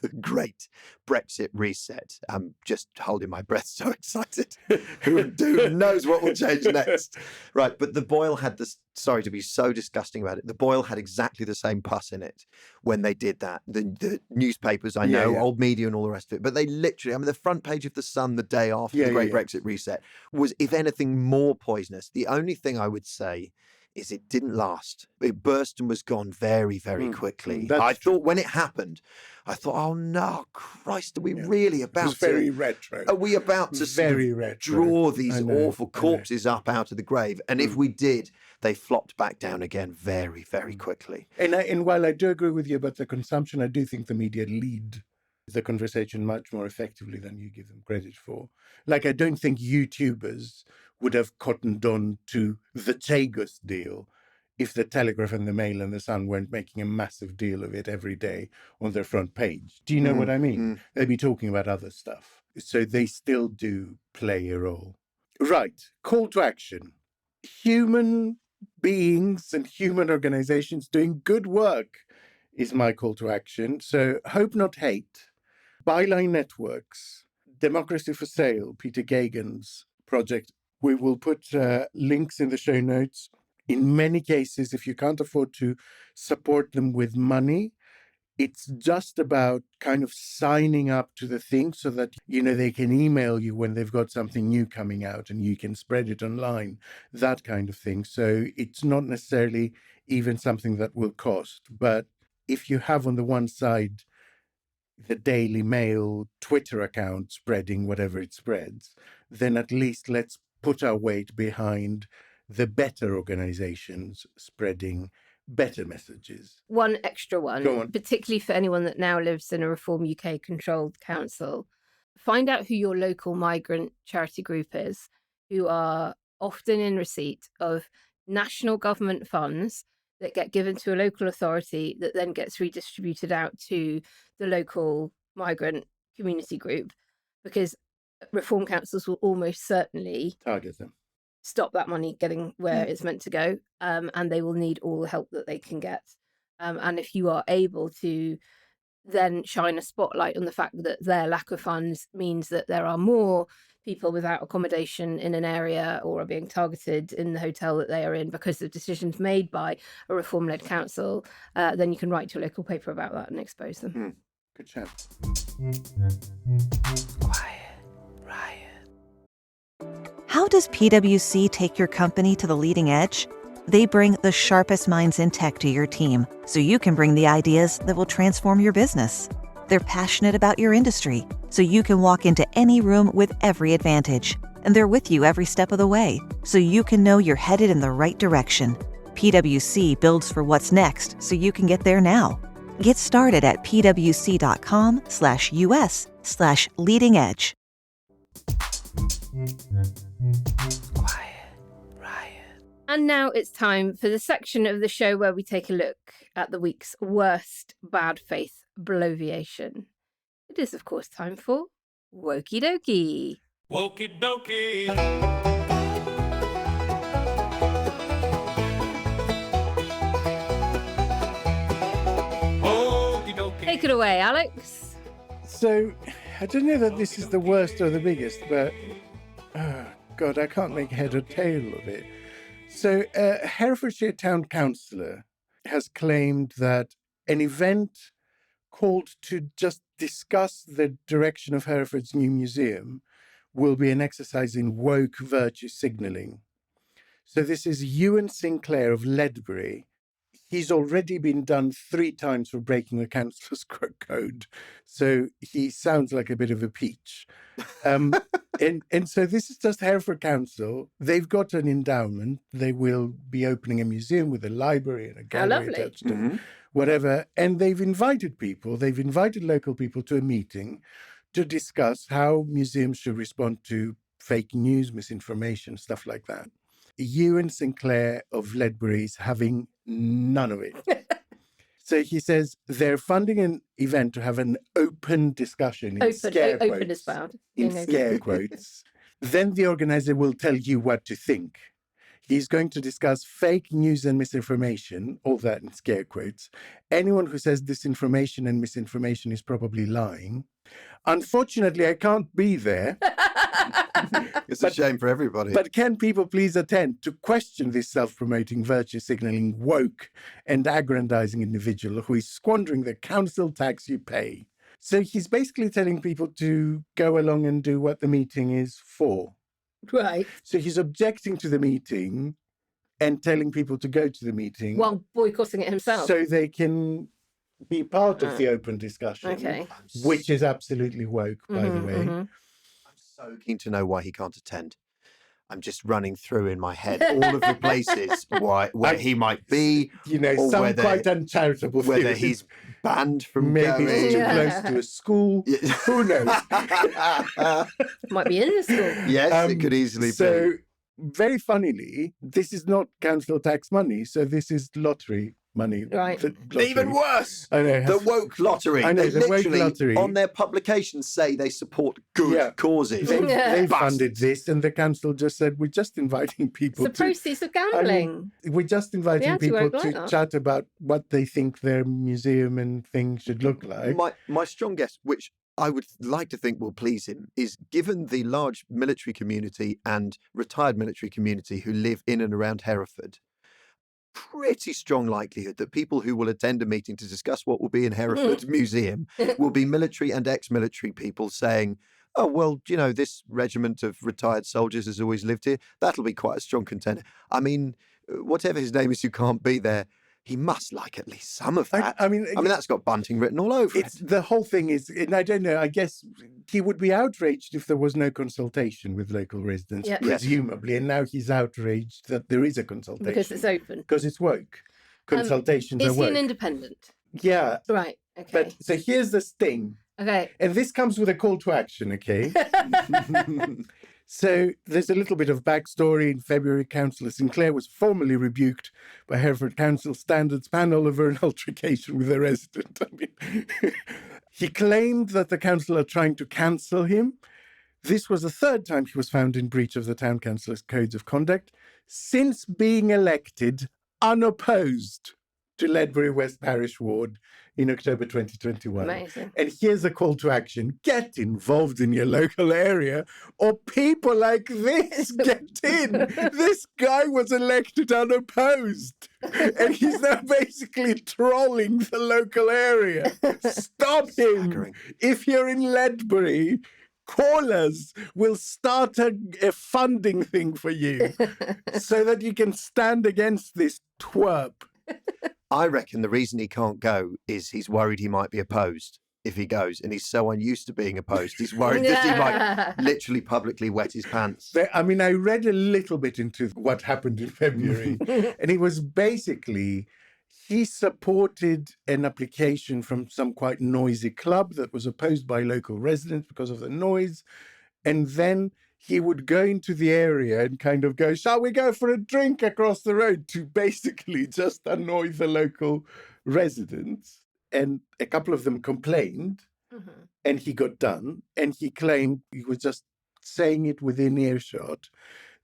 the great Brexit reset, I'm just holding my breath, so excited. Who knows what will change next? Right, but the boil had this, sorry to be so disgusting about it, the boil had exactly the same pus in it when they did that. The newspapers, I know, old media and all the rest of it, but they literally, I mean, the front page of The Sun the day after the great Brexit reset was, if anything, more poisonous. The only thing I would say is it didn't last. It burst and was gone very, very quickly. I thought when it happened, I thought, oh no, Christ, are we really about to... very retro. Are we about to very draw these awful corpses up out of the grave? And if we did, they flopped back down again very, very quickly. And while I do agree with you about the consumption, I do think the media lead the conversation much more effectively than you give them credit for. Like, I don't think YouTubers would have cottoned on to the Tegus deal if the Telegraph and the Mail and the Sun weren't making a massive deal of it every day on their front page. Do you know what I mean? They'd be talking about other stuff. So they still do play a role. Right. Call to action. Human beings and human organizations doing good work is my call to action. So hope not hate. Byline Networks, Democracy for Sale, Peter Gagan's project. We will put links in the show notes. In many cases, if you can't afford to support them with money, it's just about kind of signing up to the thing so that, you know, they can email you when they've got something new coming out and you can spread it online, that kind of thing. So it's not necessarily even something that will cost. But if you have on the one side the Daily Mail Twitter account spreading whatever it spreads, then at least let's put our weight behind the better organizations spreading better messages. One extra one, particularly for anyone that now lives in a Reform UK controlled council. Find out who your local migrant charity group is, who are often in receipt of national government funds that get given to a local authority that then gets redistributed out to the local migrant community group, because reform councils will almost certainly target them, stop that money getting where it's meant to go, and they will need all the help that they can get. And if you are able to then shine a spotlight on the fact that their lack of funds means that there are more people without accommodation in an area or are being targeted in the hotel that they are in because of decisions made by a reform-led council, then you can write to a local paper about that and expose them. Good chat. Quiet Riot. How does PwC take your company to the leading edge? They bring the sharpest minds in tech to your team, so you can bring the ideas that will transform your business. They're passionate about your industry, so you can walk into any room with every advantage. And they're with you every step of the way, so you can know you're headed in the right direction. PwC builds for what's next, so you can get there now. Get started at pwc.com/us/leading edge. And now it's time for the section of the show where we take a look at the week's worst bad faith bloviation. It is, of course, time for Wokey Dokey. Wokey Dokey. Take it away, Alex. So, I don't know that this is the worst or the biggest, but God, I can't make head or tail of it. So, a Herefordshire Town Councillor has claimed that an event called to just discuss the direction of Hereford's new museum will be an exercise in woke virtue signalling. So this is Ewan Sinclair of Ledbury. He's already been done 3 times for breaking the councillor's code, so he sounds like a bit of a peach. And so this is just Hereford Council. They've got an endowment. They will be opening a museum with a library and a gallery attached to whatever. And they've invited people. They've invited local people to a meeting to discuss how museums should respond to fake news, misinformation, stuff like that. Ewan Sinclair of Ledbury is having none of it. So he says they're funding an event to have an open discussion in scare quotes. Open is found. In scare quotes. Then the organizer will tell you what to think. He's going to discuss fake news and misinformation, all that in scare quotes. Anyone who says disinformation and misinformation is probably lying. Unfortunately, I can't be there. It's a shame for everybody. But can people please attend to question this self-promoting virtue signalling woke and aggrandizing individual who is squandering the council tax you pay? So he's basically telling people to go along and do what the meeting is for. Right. So he's objecting to the meeting and telling people to go to the meeting. While boycotting it himself. So they can be part of the open discussion. Okay. Which is absolutely woke, by the way. I'm so keen to know why he can't attend. I'm just running through in my head all of the places where he might be. You know, some whether, quite uncharitable whether theories. he's banned from maybe going. it's too close to a school. Who knows? Might be in the school. Yes, it could easily be. So, very funnily, this is not council tax money. So this is lottery money. Right. Even worse. I know. The woke lottery. I know, they the woke literally, lottery. on their publications, say they support good causes. They funded this, and the council just said, we're just inviting people It's the proceeds of gambling. we're just inviting people won't to like that. chat about what they think their museum and things should look like. My strong guess, which I would like to think will please him, is given the large military community and retired military community who live in and around Hereford, pretty strong likelihood that people who will attend a meeting to discuss what will be in Hereford Museum will be military and ex-military people saying, oh, well, you know, this regiment of retired soldiers has always lived here. That'll be quite a strong contender. I mean, whatever his name is who can't be there, he must like at least some of that. I mean, that's got bunting written all over it. The whole thing is, and I don't know, I guess he would be outraged if there was no consultation with local residents, presumably. And now he's outraged that there is a consultation. Because it's open. Because it's woke. Consultations are Is he woke. an independent? Yeah. Right, okay. But so here's the sting. Okay. And this comes with a call to action, okay? So there's a little bit of backstory. In February, Councillor Sinclair was formally rebuked by Hereford Council Standards panel over an altercation with a resident. I mean, he claimed that the council are trying to cancel him. This was the 3rd time he was found in breach of the town council's codes of conduct since being elected unopposed to Ledbury West Parish Ward in October 2021. Amazing. And here's a call to action. Get involved in your local area or people like this get in. This guy was elected unopposed and he's now basically trolling the local area. Stop him. Staggering. If you're in Ledbury, call us. We'll start a funding thing for you so that you can stand against this twerp. I reckon the reason he can't go is he's worried he might be opposed if he goes, and he's so unused to being opposed. He's worried that he might literally publicly wet his pants. I mean, I read a little bit into what happened in February, and it was basically he supported an application from some quite noisy club that was opposed by local residents because of the noise. And then he would go into the area and kind of go, shall we go for a drink across the road, to basically just annoy the local residents. And a couple of them complained, and he got done. And he claimed he was just saying it within earshot.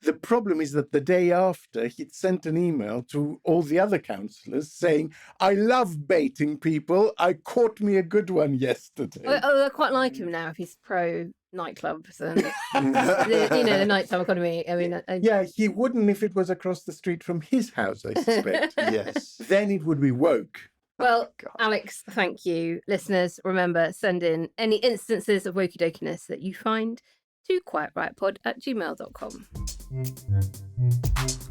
The problem is that the day after, he'd sent an email to all the other councillors saying, I love baiting people. I caught me a good one yesterday. I quite like him now if he's pro nightclubs and the nighttime economy. I mean, yeah, he wouldn't if it was across the street from his house, I suspect. Yes. Then it would be woke. Well, Alex, thank you. Listeners, remember, send in any instances of wokey dokiness that you find to quietriotpod@gmail.com.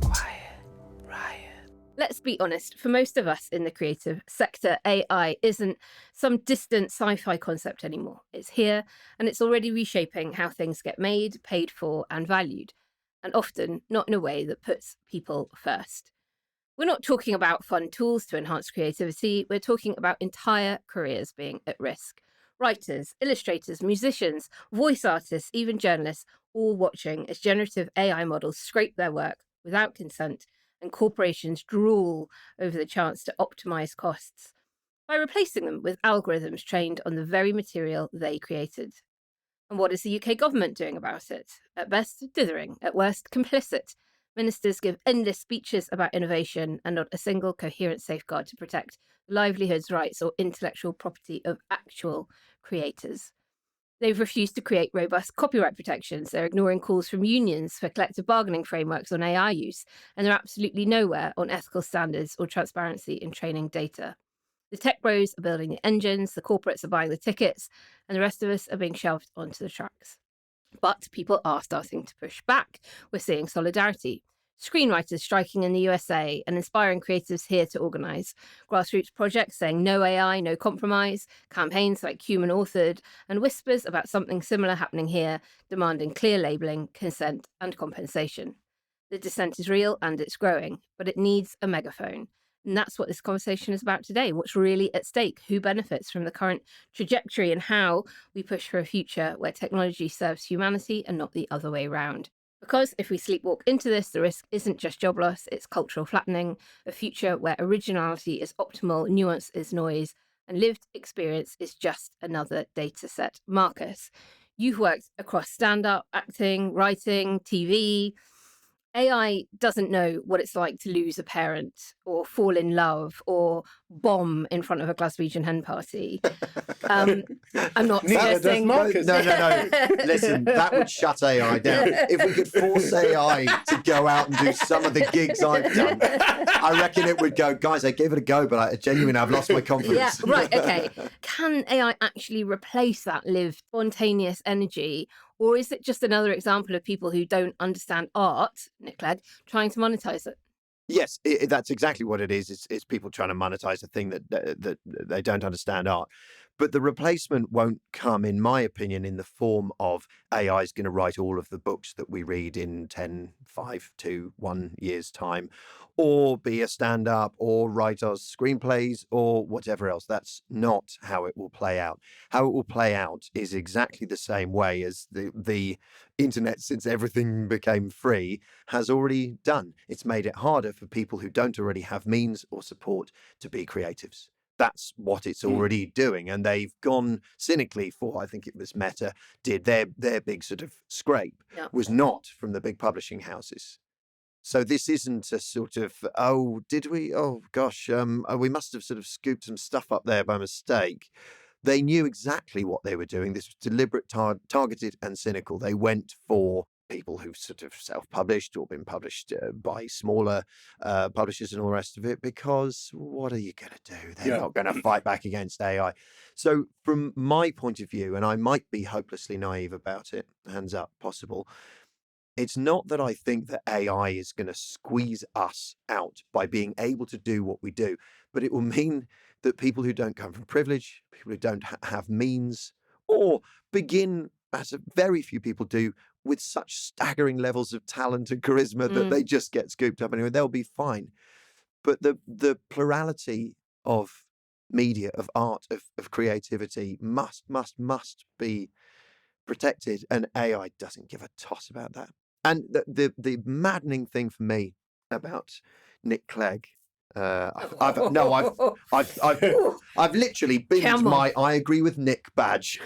Quiet Riot. Let's be honest, for most of us in the creative sector, AI isn't some distant sci-fi concept anymore. It's here, and it's already reshaping how things get made, paid for, and valued, and often not in a way that puts people first. We're not talking about fun tools to enhance creativity, we're talking about entire careers being at risk. Writers, illustrators, musicians, voice artists, even journalists, all watching as generative AI models scrape their work without consent and corporations drool over the chance to optimize costs by replacing them with algorithms trained on the very material they created. And what is the UK government doing about it? At best, dithering, at worst, complicit. Ministers give endless speeches about innovation and not a single coherent safeguard to protect the livelihoods, rights, or intellectual property of actual creators. They've refused to create robust copyright protections. They're ignoring calls from unions for collective bargaining frameworks on AI use, and they're absolutely nowhere on ethical standards or transparency in training data. The tech bros are building the engines, the corporates are buying the tickets, and the rest of us are being shoved onto the tracks. But people are starting to push back. We're seeing solidarity. Screenwriters striking in the USA and inspiring creatives here to organise. Grassroots projects saying no AI, no compromise. Campaigns like Human Authored, and whispers about something similar happening here, demanding clear labelling, consent and compensation. The dissent is real and it's growing, but it needs a megaphone. And that's what this conversation is about today. What's really at stake? Who benefits from the current trajectory, and how we push for a future where technology serves humanity and not the other way round. Because if we sleepwalk into this, the risk isn't just job loss, it's cultural flattening, a future where originality is optimal, nuance is noise, and lived experience is just another data set. Marcus, you've worked across stand-up, acting, writing, TV. AI doesn't know what it's like to lose a parent or fall in love or bomb in front of a Glaswegian hen party. I'm not suggesting... No. Listen, that would shut AI down. If we could force AI to go out and do some of the gigs I've done, I reckon it would go, guys, I gave it a go, but I've lost my confidence. Yeah, right, okay. Can AI actually replace that lived, spontaneous energy? Or is it just another example of people who don't understand art, Nick Clegg, trying to monetize it? Yes, that's exactly what it is. It's people trying to monetize a thing that they don't understand art. But the replacement won't come, in my opinion, in the form of AI is going to write all of the books that we read in 10, 5 to 1 year's time, or be a stand-up, or write our screenplays, or whatever else. That's not how it will play out. How it will play out is exactly the same way as the internet, since everything became free, has already done. It's made it harder for people who don't already have means or support to be creatives. That's what it's already doing. And they've gone cynically for, I think it was Meta, did their big sort of scrape, was not from the big publishing houses. So this isn't a sort of, we must have sort of scooped some stuff up there by mistake. They knew exactly what they were doing. This was deliberate, targeted and cynical. They went for people who've sort of self-published or been published by smaller publishers and all the rest of it, because what are you going to do? They're not going to fight back against AI. So from my point of view, and I might be hopelessly naive about it, hands up, possible, it's not that I think that AI is going to squeeze us out by being able to do what we do, but it will mean that people who don't come from privilege, people who don't have means, or begin, as very few people do, with such staggering levels of talent and charisma that they just get scooped up anyway, they'll be fine. But the plurality of media, of art, of creativity must be protected, and AI doesn't give a toss about that. And the maddening thing for me about Nick Clegg, I've literally binned my "I agree with Nick" badge.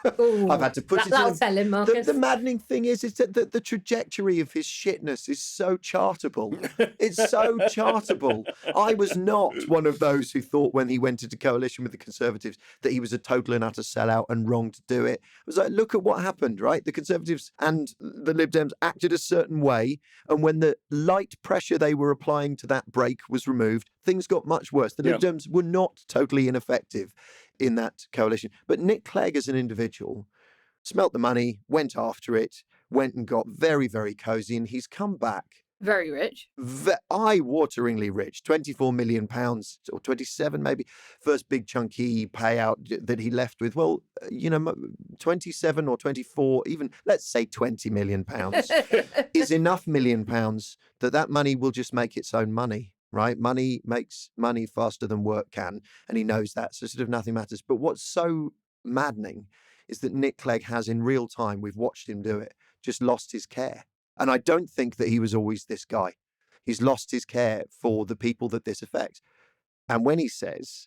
I've had to put it that'll in. tell him, Marcus. The maddening thing is that the trajectory of his shitness is so chartable. It's so chartable. I was not one of those who thought when he went into coalition with the Conservatives that he was a total and utter sellout and wrong to do it. I was like, look at what happened, right? The Conservatives and the Lib Dems acted a certain way, and when the light pressure they were applying to that brake was removed, things got much worse. The Lib Dems were not totally ineffective in that coalition. But Nick Clegg as an individual smelt the money, went after it, went and got very, very cosy, and he's come back very rich. Eye-wateringly rich. £24 million, or 27 maybe. First big chunky payout that he left with. Well, 27 or 24, even let's say £20 million is enough £1 million that money will just make its own money. Right? Money makes money faster than work can, and he knows that, so sort of nothing matters. But what's so maddening is that Nick Clegg has, in real time, we've watched him do it, just lost his care. And I don't think that he was always this guy. He's lost his care for the people that this affects. And when he says,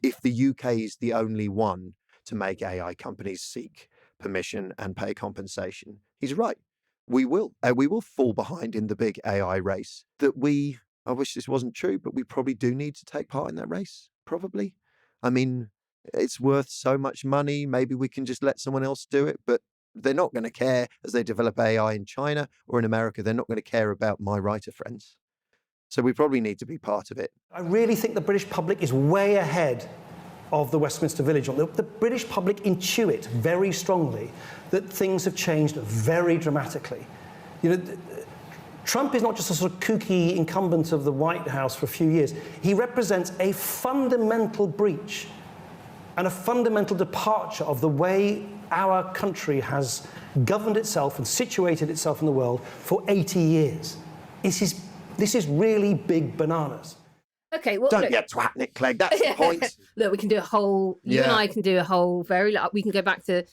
if the UK is the only one to make AI companies seek permission and pay compensation, he's right. We will fall behind in the big AI race that I wish this wasn't true, but we probably do need to take part in that race, probably. I mean, it's worth so much money. Maybe we can just let someone else do it, but they're not going to care as they develop AI in China or in America. They're not going to care about my writer friends. So we probably need to be part of it. I really think the British public is way ahead of the Westminster Village. The British public intuit very strongly that things have changed very dramatically. Trump is not just a sort of kooky incumbent of the White House for a few years. He represents a fundamental breach and a fundamental departure of the way our country has governed itself and situated itself in the world for 80 years. This is really big bananas. Okay, well, don't be a twat, Nick Clegg. That's the point. Look, we can do a whole. You and I can do a whole. We can go back to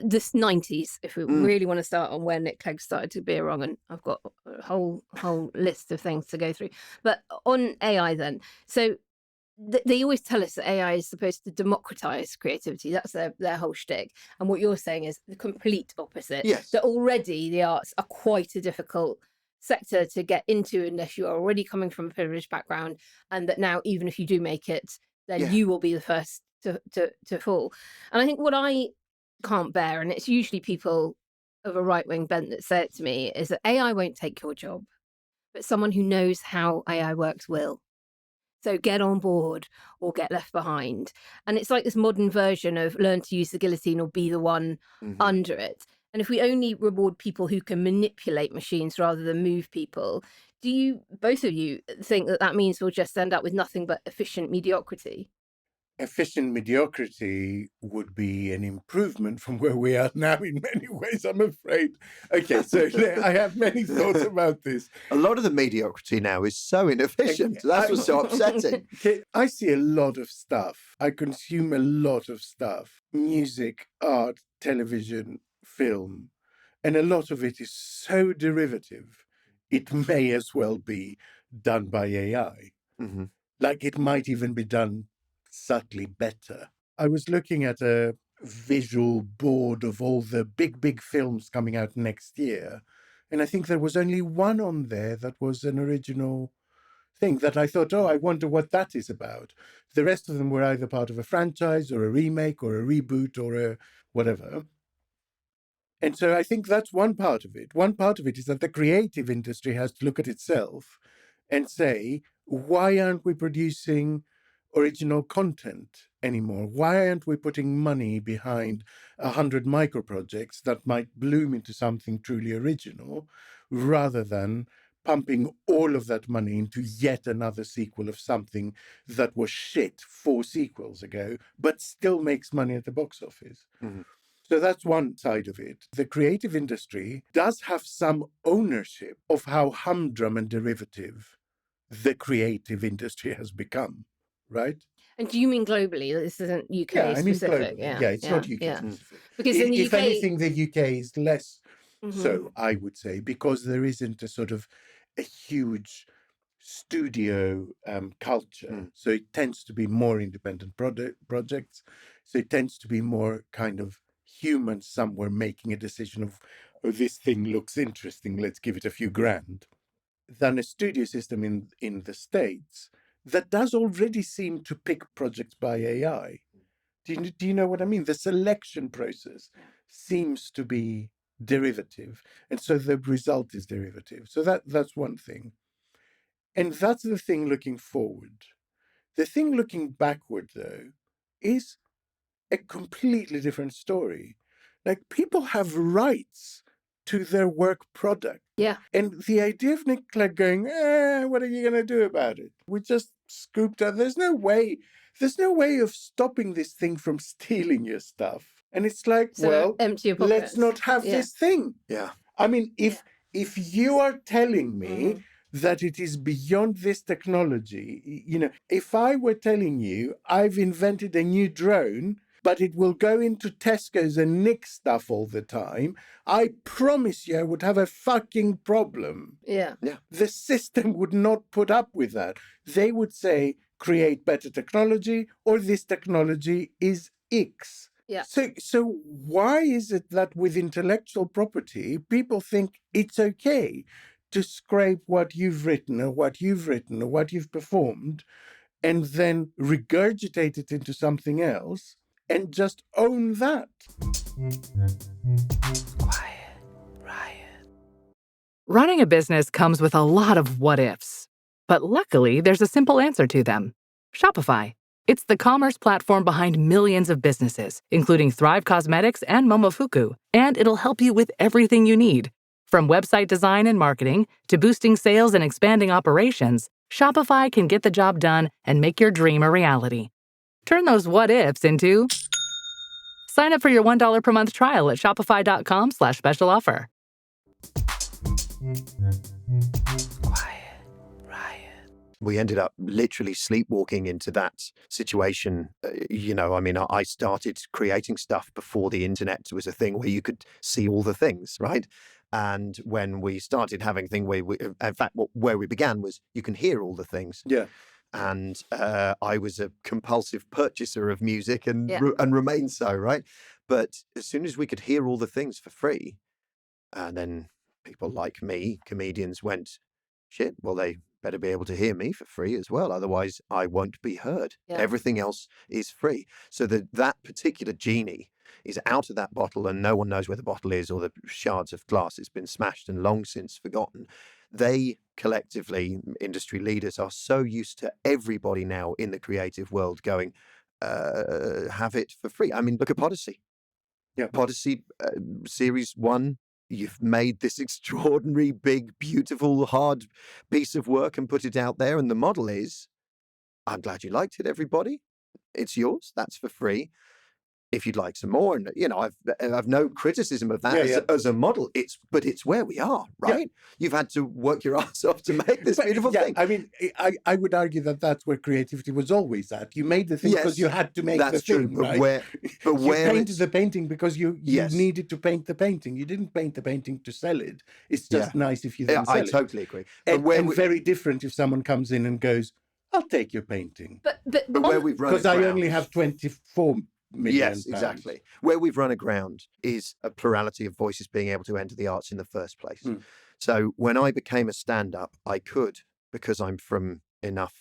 the 90s if we really want to start on where Nick Clegg started to be wrong, and I've got a whole list of things to go through. But on AI, then, so they always tell us that AI is supposed to democratize creativity. That's their whole shtick. And what you're saying is the complete opposite. Yes. That already the arts are quite a difficult sector to get into unless you are already coming from a privileged background, and that now even if you do make it, then you will be the first to fall. And I think what I can't bear, and it's usually people of a right-wing bent that say it to me, is that AI won't take your job, but someone who knows how AI works will. So get on board or get left behind. And it's like this modern version of learn to use the guillotine or be the one under it. And if we only reward people who can manipulate machines rather than move people, do you, both of you, think that means we'll just end up with nothing but efficient mediocrity? Efficient mediocrity would be an improvement from where we are now in many ways, I'm afraid. Okay, so I have many thoughts about this. A lot of the mediocrity now is so inefficient. That's what's so upsetting. I see a lot of stuff. I consume a lot of stuff. Music, art, television, film. And a lot of it is so derivative, it may as well be done by AI. Mm-hmm. Like it might even be done subtly better. I was looking at a visual board of all the big films coming out next year, and I think there was only one on there that was an original thing that I thought, I wonder what that is about. The rest of them were either part of a franchise or a remake or a reboot or a whatever. And so I think that's one part of it. One part of it is that the creative industry has to look at itself and say, why aren't we producing original content anymore? Why aren't we putting money behind 100 micro projects that might bloom into something truly original, rather than pumping all of that money into yet another sequel of something that was shit 4 sequels ago, but still makes money at the box office? Mm-hmm. So that's one side of it. The creative industry does have some ownership of how humdrum and derivative the creative industry has become, right? And do you mean globally? This isn't UK Yeah, I mean specific. globally. Yeah, it's not UK specific. Because in the If UK, anything, the UK is less so, I would say, because there isn't a sort of a huge studio culture. So it tends to be more independent projects. So it tends to be more kind of humans somewhere making a decision of, oh, this thing looks interesting, let's give it a few grand, than a studio system in the States that does already seem to pick projects by AI. Do you know what I mean? The selection process seems to be derivative, and so the result is derivative. So that's one thing. And that's the thing looking forward. The thing looking backward, though, is a completely different story. Like, people have rights to their work product. Yeah. And the idea of Nick Clegg going, what are you going to do about it? We just scooped out. There's no way of stopping this thing from stealing your stuff. And it's like, So well, empty your let's pockets. not have this thing. Yeah. I mean, if you are telling me that it is beyond this technology, if I were telling you I've invented a new drone, but it will go into Tesco's and nick stuff all the time, I promise you I would have a fucking problem. Yeah. The system would not put up with that. They would say, create better technology, or this technology is X. Yeah. So why is it that with intellectual property, people think it's okay to scrape what you've written or what you've performed and then regurgitate it into something else and just own that? Running a business comes with a lot of what ifs, but luckily there's a simple answer to them. Shopify. It's the commerce platform behind millions of businesses, including Thrive Cosmetics and Momofuku, and it'll help you with everything you need. From website design and marketing to boosting sales and expanding operations, Shopify can get the job done and make your dream a reality. Turn those what ifs into... Sign up for your $1 per month trial at shopify.com/special offer. We ended up literally sleepwalking into that situation. I started creating stuff before the internet was a thing where you could see all the things, right? And when we started having thing where where we began was you can hear all the things. Yeah. And I was a compulsive purchaser of music and remain so, right? But as soon as we could hear all the things for free, and then people like me, comedians, went, shit, well, they better be able to hear me for free as well. Otherwise, I won't be heard. Yeah. Everything else is free. So that particular genie is out of that bottle and no one knows where the bottle is, or the shards of glass has been smashed and long since forgotten. They collectively, industry leaders, are so used to everybody now in the creative world going, have it for free. I mean, look at Podyssey. Yeah. Podyssey Series 1. You've made this extraordinary, big, beautiful, hard piece of work and put it out there. And the model is, I'm glad you liked it, everybody. It's yours. That's for free. If you'd like some more, and I've no criticism of that as a model. But it's where we are, right? Yeah. You've had to work your ass off to make this beautiful thing. I mean, I would argue that that's where creativity was always at. You made the thing because you had to make the thing, true, right? But you painted the painting because you needed to paint the painting. You didn't paint the painting to sell it. It's just nice if you then sell it. I totally agree. And very different if someone comes in and goes, I'll take your painting. But where we've run because I only have 24 million Yes, pounds. exactly. Where we've run aground is a plurality of voices being able to enter the arts in the first place. So when I became a stand-up, I could, because I'm from enough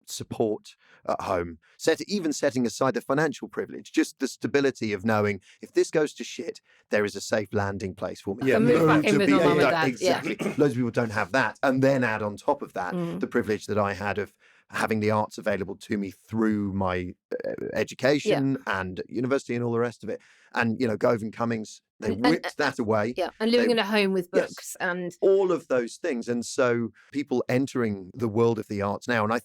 support at home, setting aside the financial privilege, just the stability of knowing if this goes to shit, there is a safe landing place for me. Yeah, move back in with my mum and dad. Exactly. Loads of people don't have that. And then add on top of that the privilege that I had of having the arts available to me through my education and university and all the rest of it. And, Gove and Cummings, they whipped that away. Yeah, and living in a home with books and... all of those things. And so people entering the world of the arts now, and I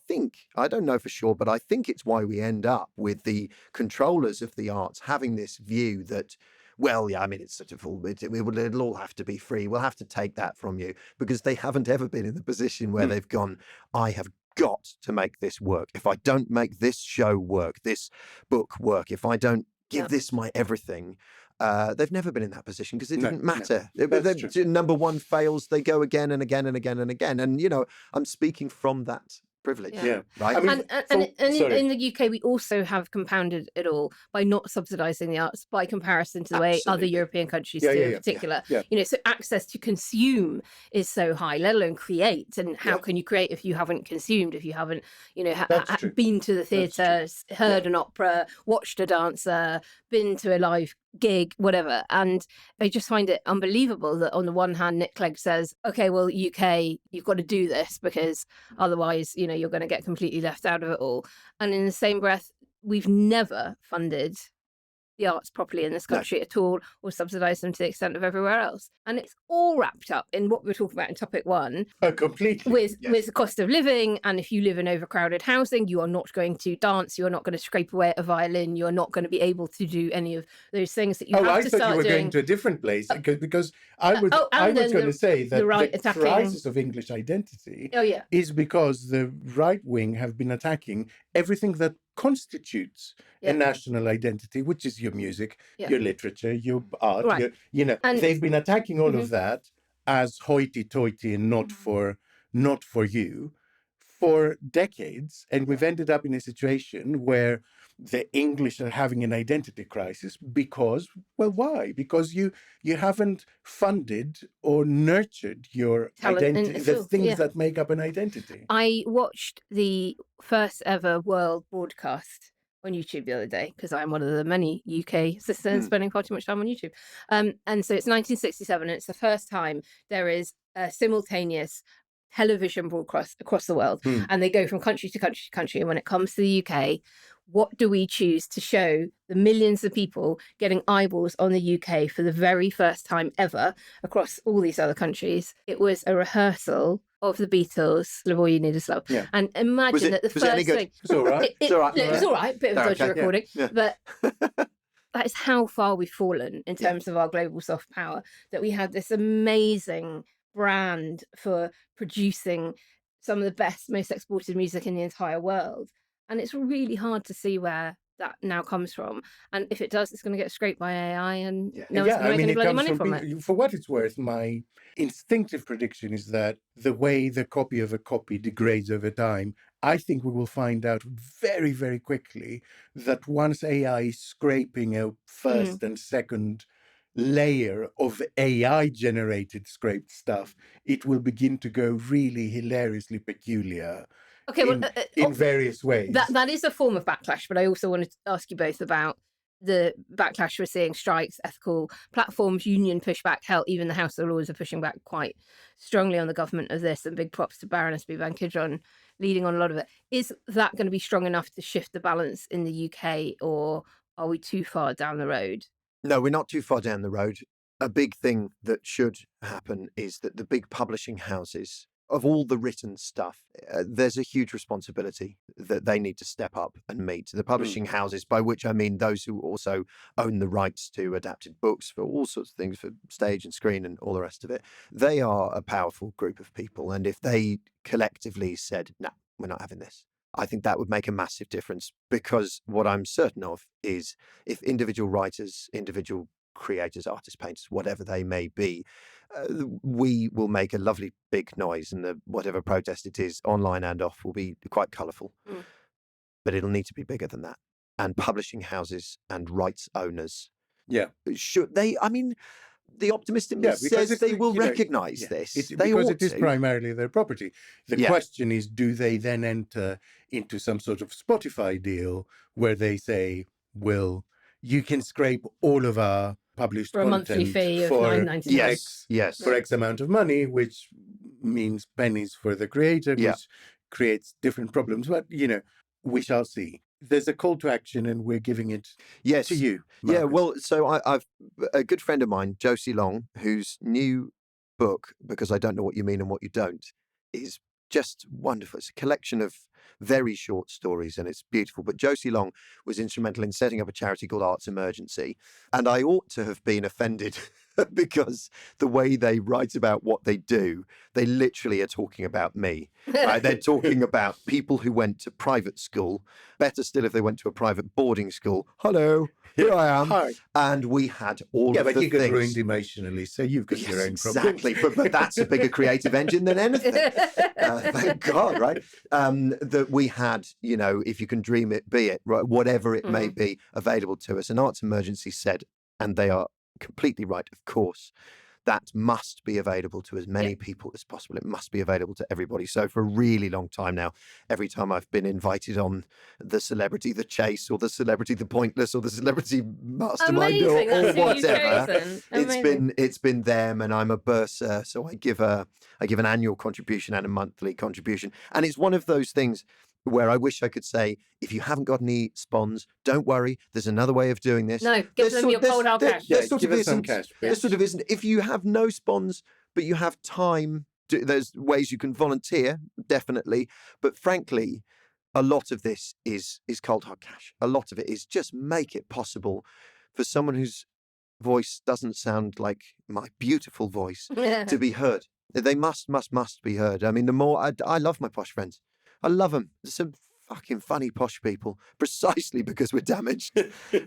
don't know for sure, but I think it's why we end up with the controllers of the arts having this view that well, yeah, I mean, it's sort of all, it'll all have to be free. We'll have to take that from you, because they haven't ever been in the position where they've gone, I have got to make this work. If I don't make this show work, this book work, if I don't give this my everything, they've never been in that position, because it didn't matter. Number one fails, they go again and again and again and again. And, you know, I'm speaking from that privilege. Right. I mean, in the UK, we also have compounded it all by not subsidising the arts by comparison to the way other European countries do, in particular. You know, so access to consume is so high, let alone create. And how can you create if you haven't consumed, if you haven't, you know, been to the theatre, heard an opera, watched a dancer, been to a live gig, whatever. And I just find it unbelievable that on the one hand, Nick Clegg says, okay, well, UK, you've got to do this because otherwise, you know, you're going to get completely left out of it all. And in the same breath, we've never funded the arts properly in this country at all, or subsidised them to the extent of everywhere else. And it's all wrapped up in what we were talking about in topic one. Completely. With the cost of living. And if you live in overcrowded housing, you are not going to dance, you are not going to scrape away at a violin, you are not going to be able to do any of those things that you have to start doing. I thought you were going to a different place, because I was going to say that the crisis of English identity is because the right wing have been attacking everything that constitutes a national identity, which is your music, your literature, your art. And they've been attacking all of that as hoity-toity and not for you for decades. And we've ended up in a situation where the English are having an identity crisis because, well, why? Because you haven't funded or nurtured your identity, the things that make up an identity. I watched the first ever world broadcast on YouTube the other day, because I'm one of the many UK citizens spending far too much time on YouTube. And so it's 1967, and it's the first time there is a simultaneous television broadcast across the world. And they go from country to country to country. And when it comes to the UK, what do we choose to show the millions of people getting eyeballs on the UK for the very first time ever across all these other countries? It was a rehearsal of the Beatles, Love All You Need Is Love. And imagine that the first thing... It was all right. It was all right, bit of a dodgy recording. But that is how far we've fallen in terms of our global soft power, that we had this amazing brand for producing some of the best, most exported music in the entire world. And it's really hard to see where that now comes from. And if it does, it's going to get scraped by AI and no one's going to make any bloody money from it. For what it's worth, my instinctive prediction is that the way the copy of a copy degrades over time, I think we will find out very, very quickly that once AI is scraping a first and second layer of AI-generated scraped stuff, it will begin to go really hilariously peculiar. Okay, in various ways. That is a form of backlash, but I also wanted to ask you both about the backlash we're seeing: strikes, ethical platforms, union pushback. Hell, even the House of Lords are pushing back quite strongly on the government of this, and big props to Baroness Van Kidron leading on a lot of it. Is that going to be strong enough to shift the balance in the UK, or are we too far down the road? No, we're not too far down the road. A big thing that should happen is that the big publishing houses, of all the written stuff, there's a huge responsibility that they need to step up and meet. The publishing houses, by which I mean those who also own the rights to adapted books for all sorts of things, for stage and screen and all the rest of it, they are a powerful group of people. And if they collectively said, no, we're not having this, I think that would make a massive difference, because what I'm certain of is if individual writers, individual creators, artists, painters, whatever they may be, we will make a lovely big noise, and whatever protest it is, online and off, will be quite colourful. But it'll need to be bigger than that. And publishing houses and rights owners, should they? I mean, the optimist in me says they will recognise this. Because it is primarily their property. The question is, do they then enter into some sort of Spotify deal where they say, well, you can scrape all of our published for a monthly fee of $9.99. For X amount of money, which means pennies for the creator, which creates different problems. But, we shall see. There's a call to action, and we're giving it to you, Marcus. Yeah, well, so I've a good friend of mine, Josie Long, whose new book, Because I Don't Know What You Mean and What You Don't, is just wonderful. It's a collection of very short stories, and it's beautiful. But Josie Long was instrumental in setting up a charity called Arts Emergency, and I ought to have been offended because the way they write about what they do, they literally are talking about me. Right? They're talking about people who went to private school, better still if they went to a private boarding school. Hello, here I am. Hi. And we had all of the but you get things. ruined emotionally, so you've got your own problems. Exactly, but that's a bigger creative engine than anything. Thank God, right? That we had, if you can dream it, be it, right? Whatever it may be available to us. And Arts Emergency said, and they are completely right, of course, that must be available to as many people as possible. It must be available to everybody. So for a really long time now, every time I've been invited on the Celebrity The Chase or the Celebrity The Pointless or the Celebrity Mastermind or whatever, it's been them, and I'm a bursar, so I give an annual contribution and a monthly contribution. And it's one of those things where I wish I could say, if you haven't got any spons, don't worry, there's another way of doing this. No, give them your cold hard cash. There sort of isn't. If you have no spons, but you have time, there's ways you can volunteer, definitely. But frankly, a lot of this is cold hard cash. A lot of it is just make it possible for someone whose voice doesn't sound like my beautiful voice to be heard. They must be heard. I mean, the more I love my posh friends. I love them. There's some fucking funny posh people, precisely because we're damaged,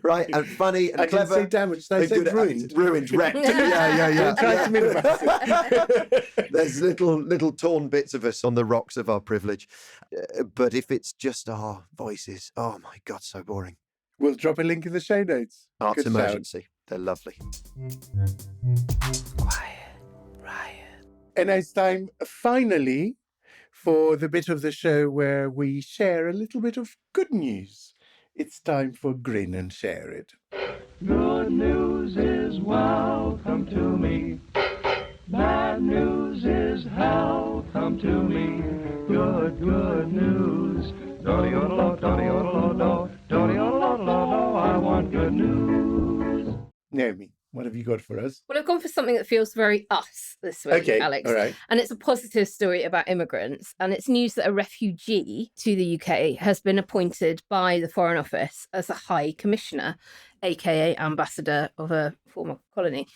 right? And funny and clever. I didn't say damaged. I said ruined. Ruined, wrecked. Yeah. Try to minimize it. There's little torn bits of us on the rocks of our privilege. But if it's just our voices, oh my God, so boring. We'll drop a link in the show notes. Arts Emergency. They're lovely. Quiet, riot. And it's time, finally, for the bit of the show where we share a little bit of good news. It's time for Grin and Share It. Good news is welcome to me. Bad news is hell come to me. Good news. I want good news. Naomi, what have you got for us? Well, I've gone for something that feels very us this week, Alex. All right. And it's a positive story about immigrants. And it's news that a refugee to the UK has been appointed by the Foreign Office as a High Commissioner, aka ambassador of a former colony.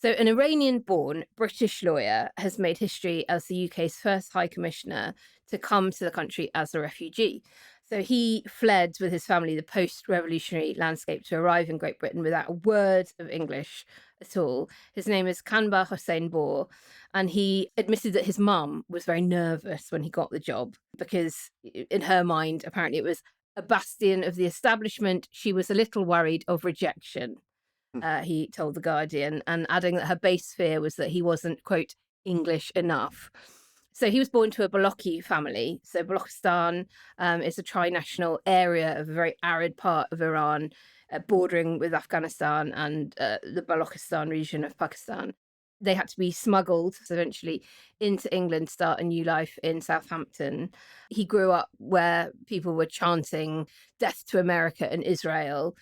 So an Iranian-born British lawyer has made history as the UK's first High Commissioner to come to the country as a refugee. So he fled with his family the post-revolutionary landscape to arrive in Great Britain without a word of English at all. His name is Kanbar Hossein Bohr, and he admitted that his mum was very nervous when he got the job because in her mind, apparently it was a bastion of the establishment. She was a little worried of rejection, he told The Guardian, and adding that her base fear was that he wasn't, quote, English enough. So he was born to a Balochi family. So Balochistan is a tri-national area of a very arid part of Iran, bordering with Afghanistan and the Balochistan region of Pakistan. They had to be smuggled eventually into England, start a new life in Southampton. He grew up where people were chanting death to America and Israel.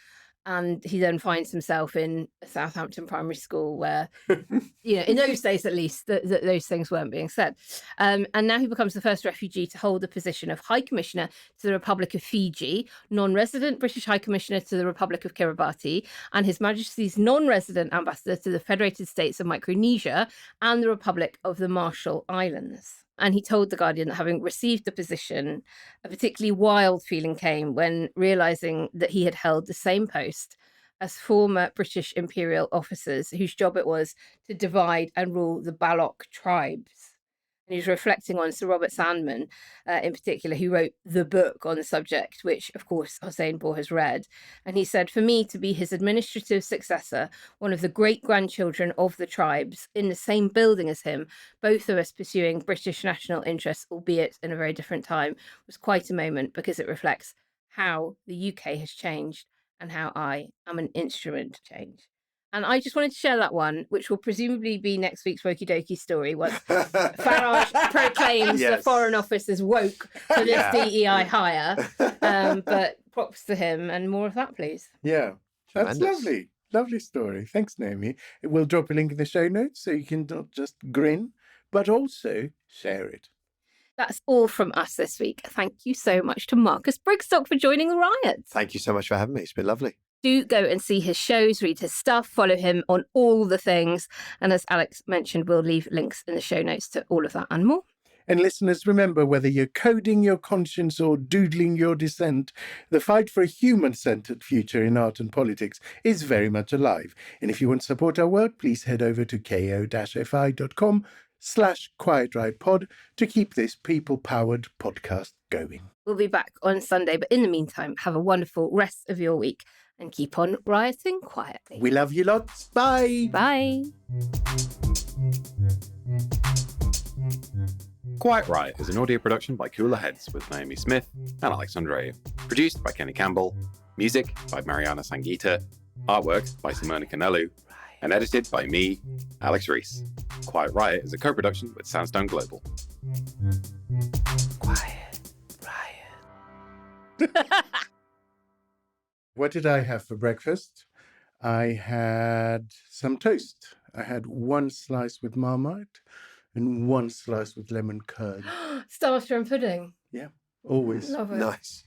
And he then finds himself in a Southampton primary school where, in those days at least, those things weren't being said. And now he becomes the first refugee to hold the position of High Commissioner to the Republic of Fiji, non-resident British High Commissioner to the Republic of Kiribati, and His Majesty's non-resident ambassador to the Federated States of Micronesia and the Republic of the Marshall Islands. And he told The Guardian that having received the position, a particularly wild feeling came when realising that he had held the same post as former British imperial officers whose job it was to divide and rule the Baloch tribes. And he was reflecting on Sir Robert Sandman, in particular, who wrote the book on the subject, which, of course, Hossein Bohr has read. And he said, for me to be his administrative successor, one of the great-grandchildren of the tribes, in the same building as him, both of us pursuing British national interests, albeit in a very different time, was quite a moment because it reflects how the UK has changed and how I am an instrument to change. And I just wanted to share that one, which will presumably be next week's Wokey Dokey story once Farage proclaims the Foreign Office is woke for this DEI hire. But props to him, and more of that, please. Yeah, that's lovely. Lovely story. Thanks, Naomi. We'll drop a link in the show notes so you can not just grin, but also share it. That's all from us this week. Thank you so much to Marcus Brigstocke for joining the riots. Thank you so much for having me. It's been lovely. Do go and see his shows, read his stuff, follow him on all the things. And as Alex mentioned, we'll leave links in the show notes to all of that and more. And listeners, remember, whether you're coding your conscience or doodling your dissent, the fight for a human-centred future in art and politics is very much alive. And if you want to support our work, please head over to ko-fi.com/QuietRidePod to keep this people-powered podcast going. We'll be back on Sunday, but in the meantime, have a wonderful rest of your week and keep on rioting quietly. We love you lots. Bye. Bye. Quiet Riot is an audio production by Cooler Heads with Naomi Smith and Alex Andreou. Produced by Kenny Campbell. Music by Mariana Sangeeta. Artwork by Simona Canelu. And edited by me, Alex Rees. Quiet Riot is a co-production with Sandstone Global. Quiet Riot. What did I have for breakfast? I had some toast. I had one slice with Marmite and one slice with lemon curd. Starter and pudding. Yeah, always. Love it. Nice.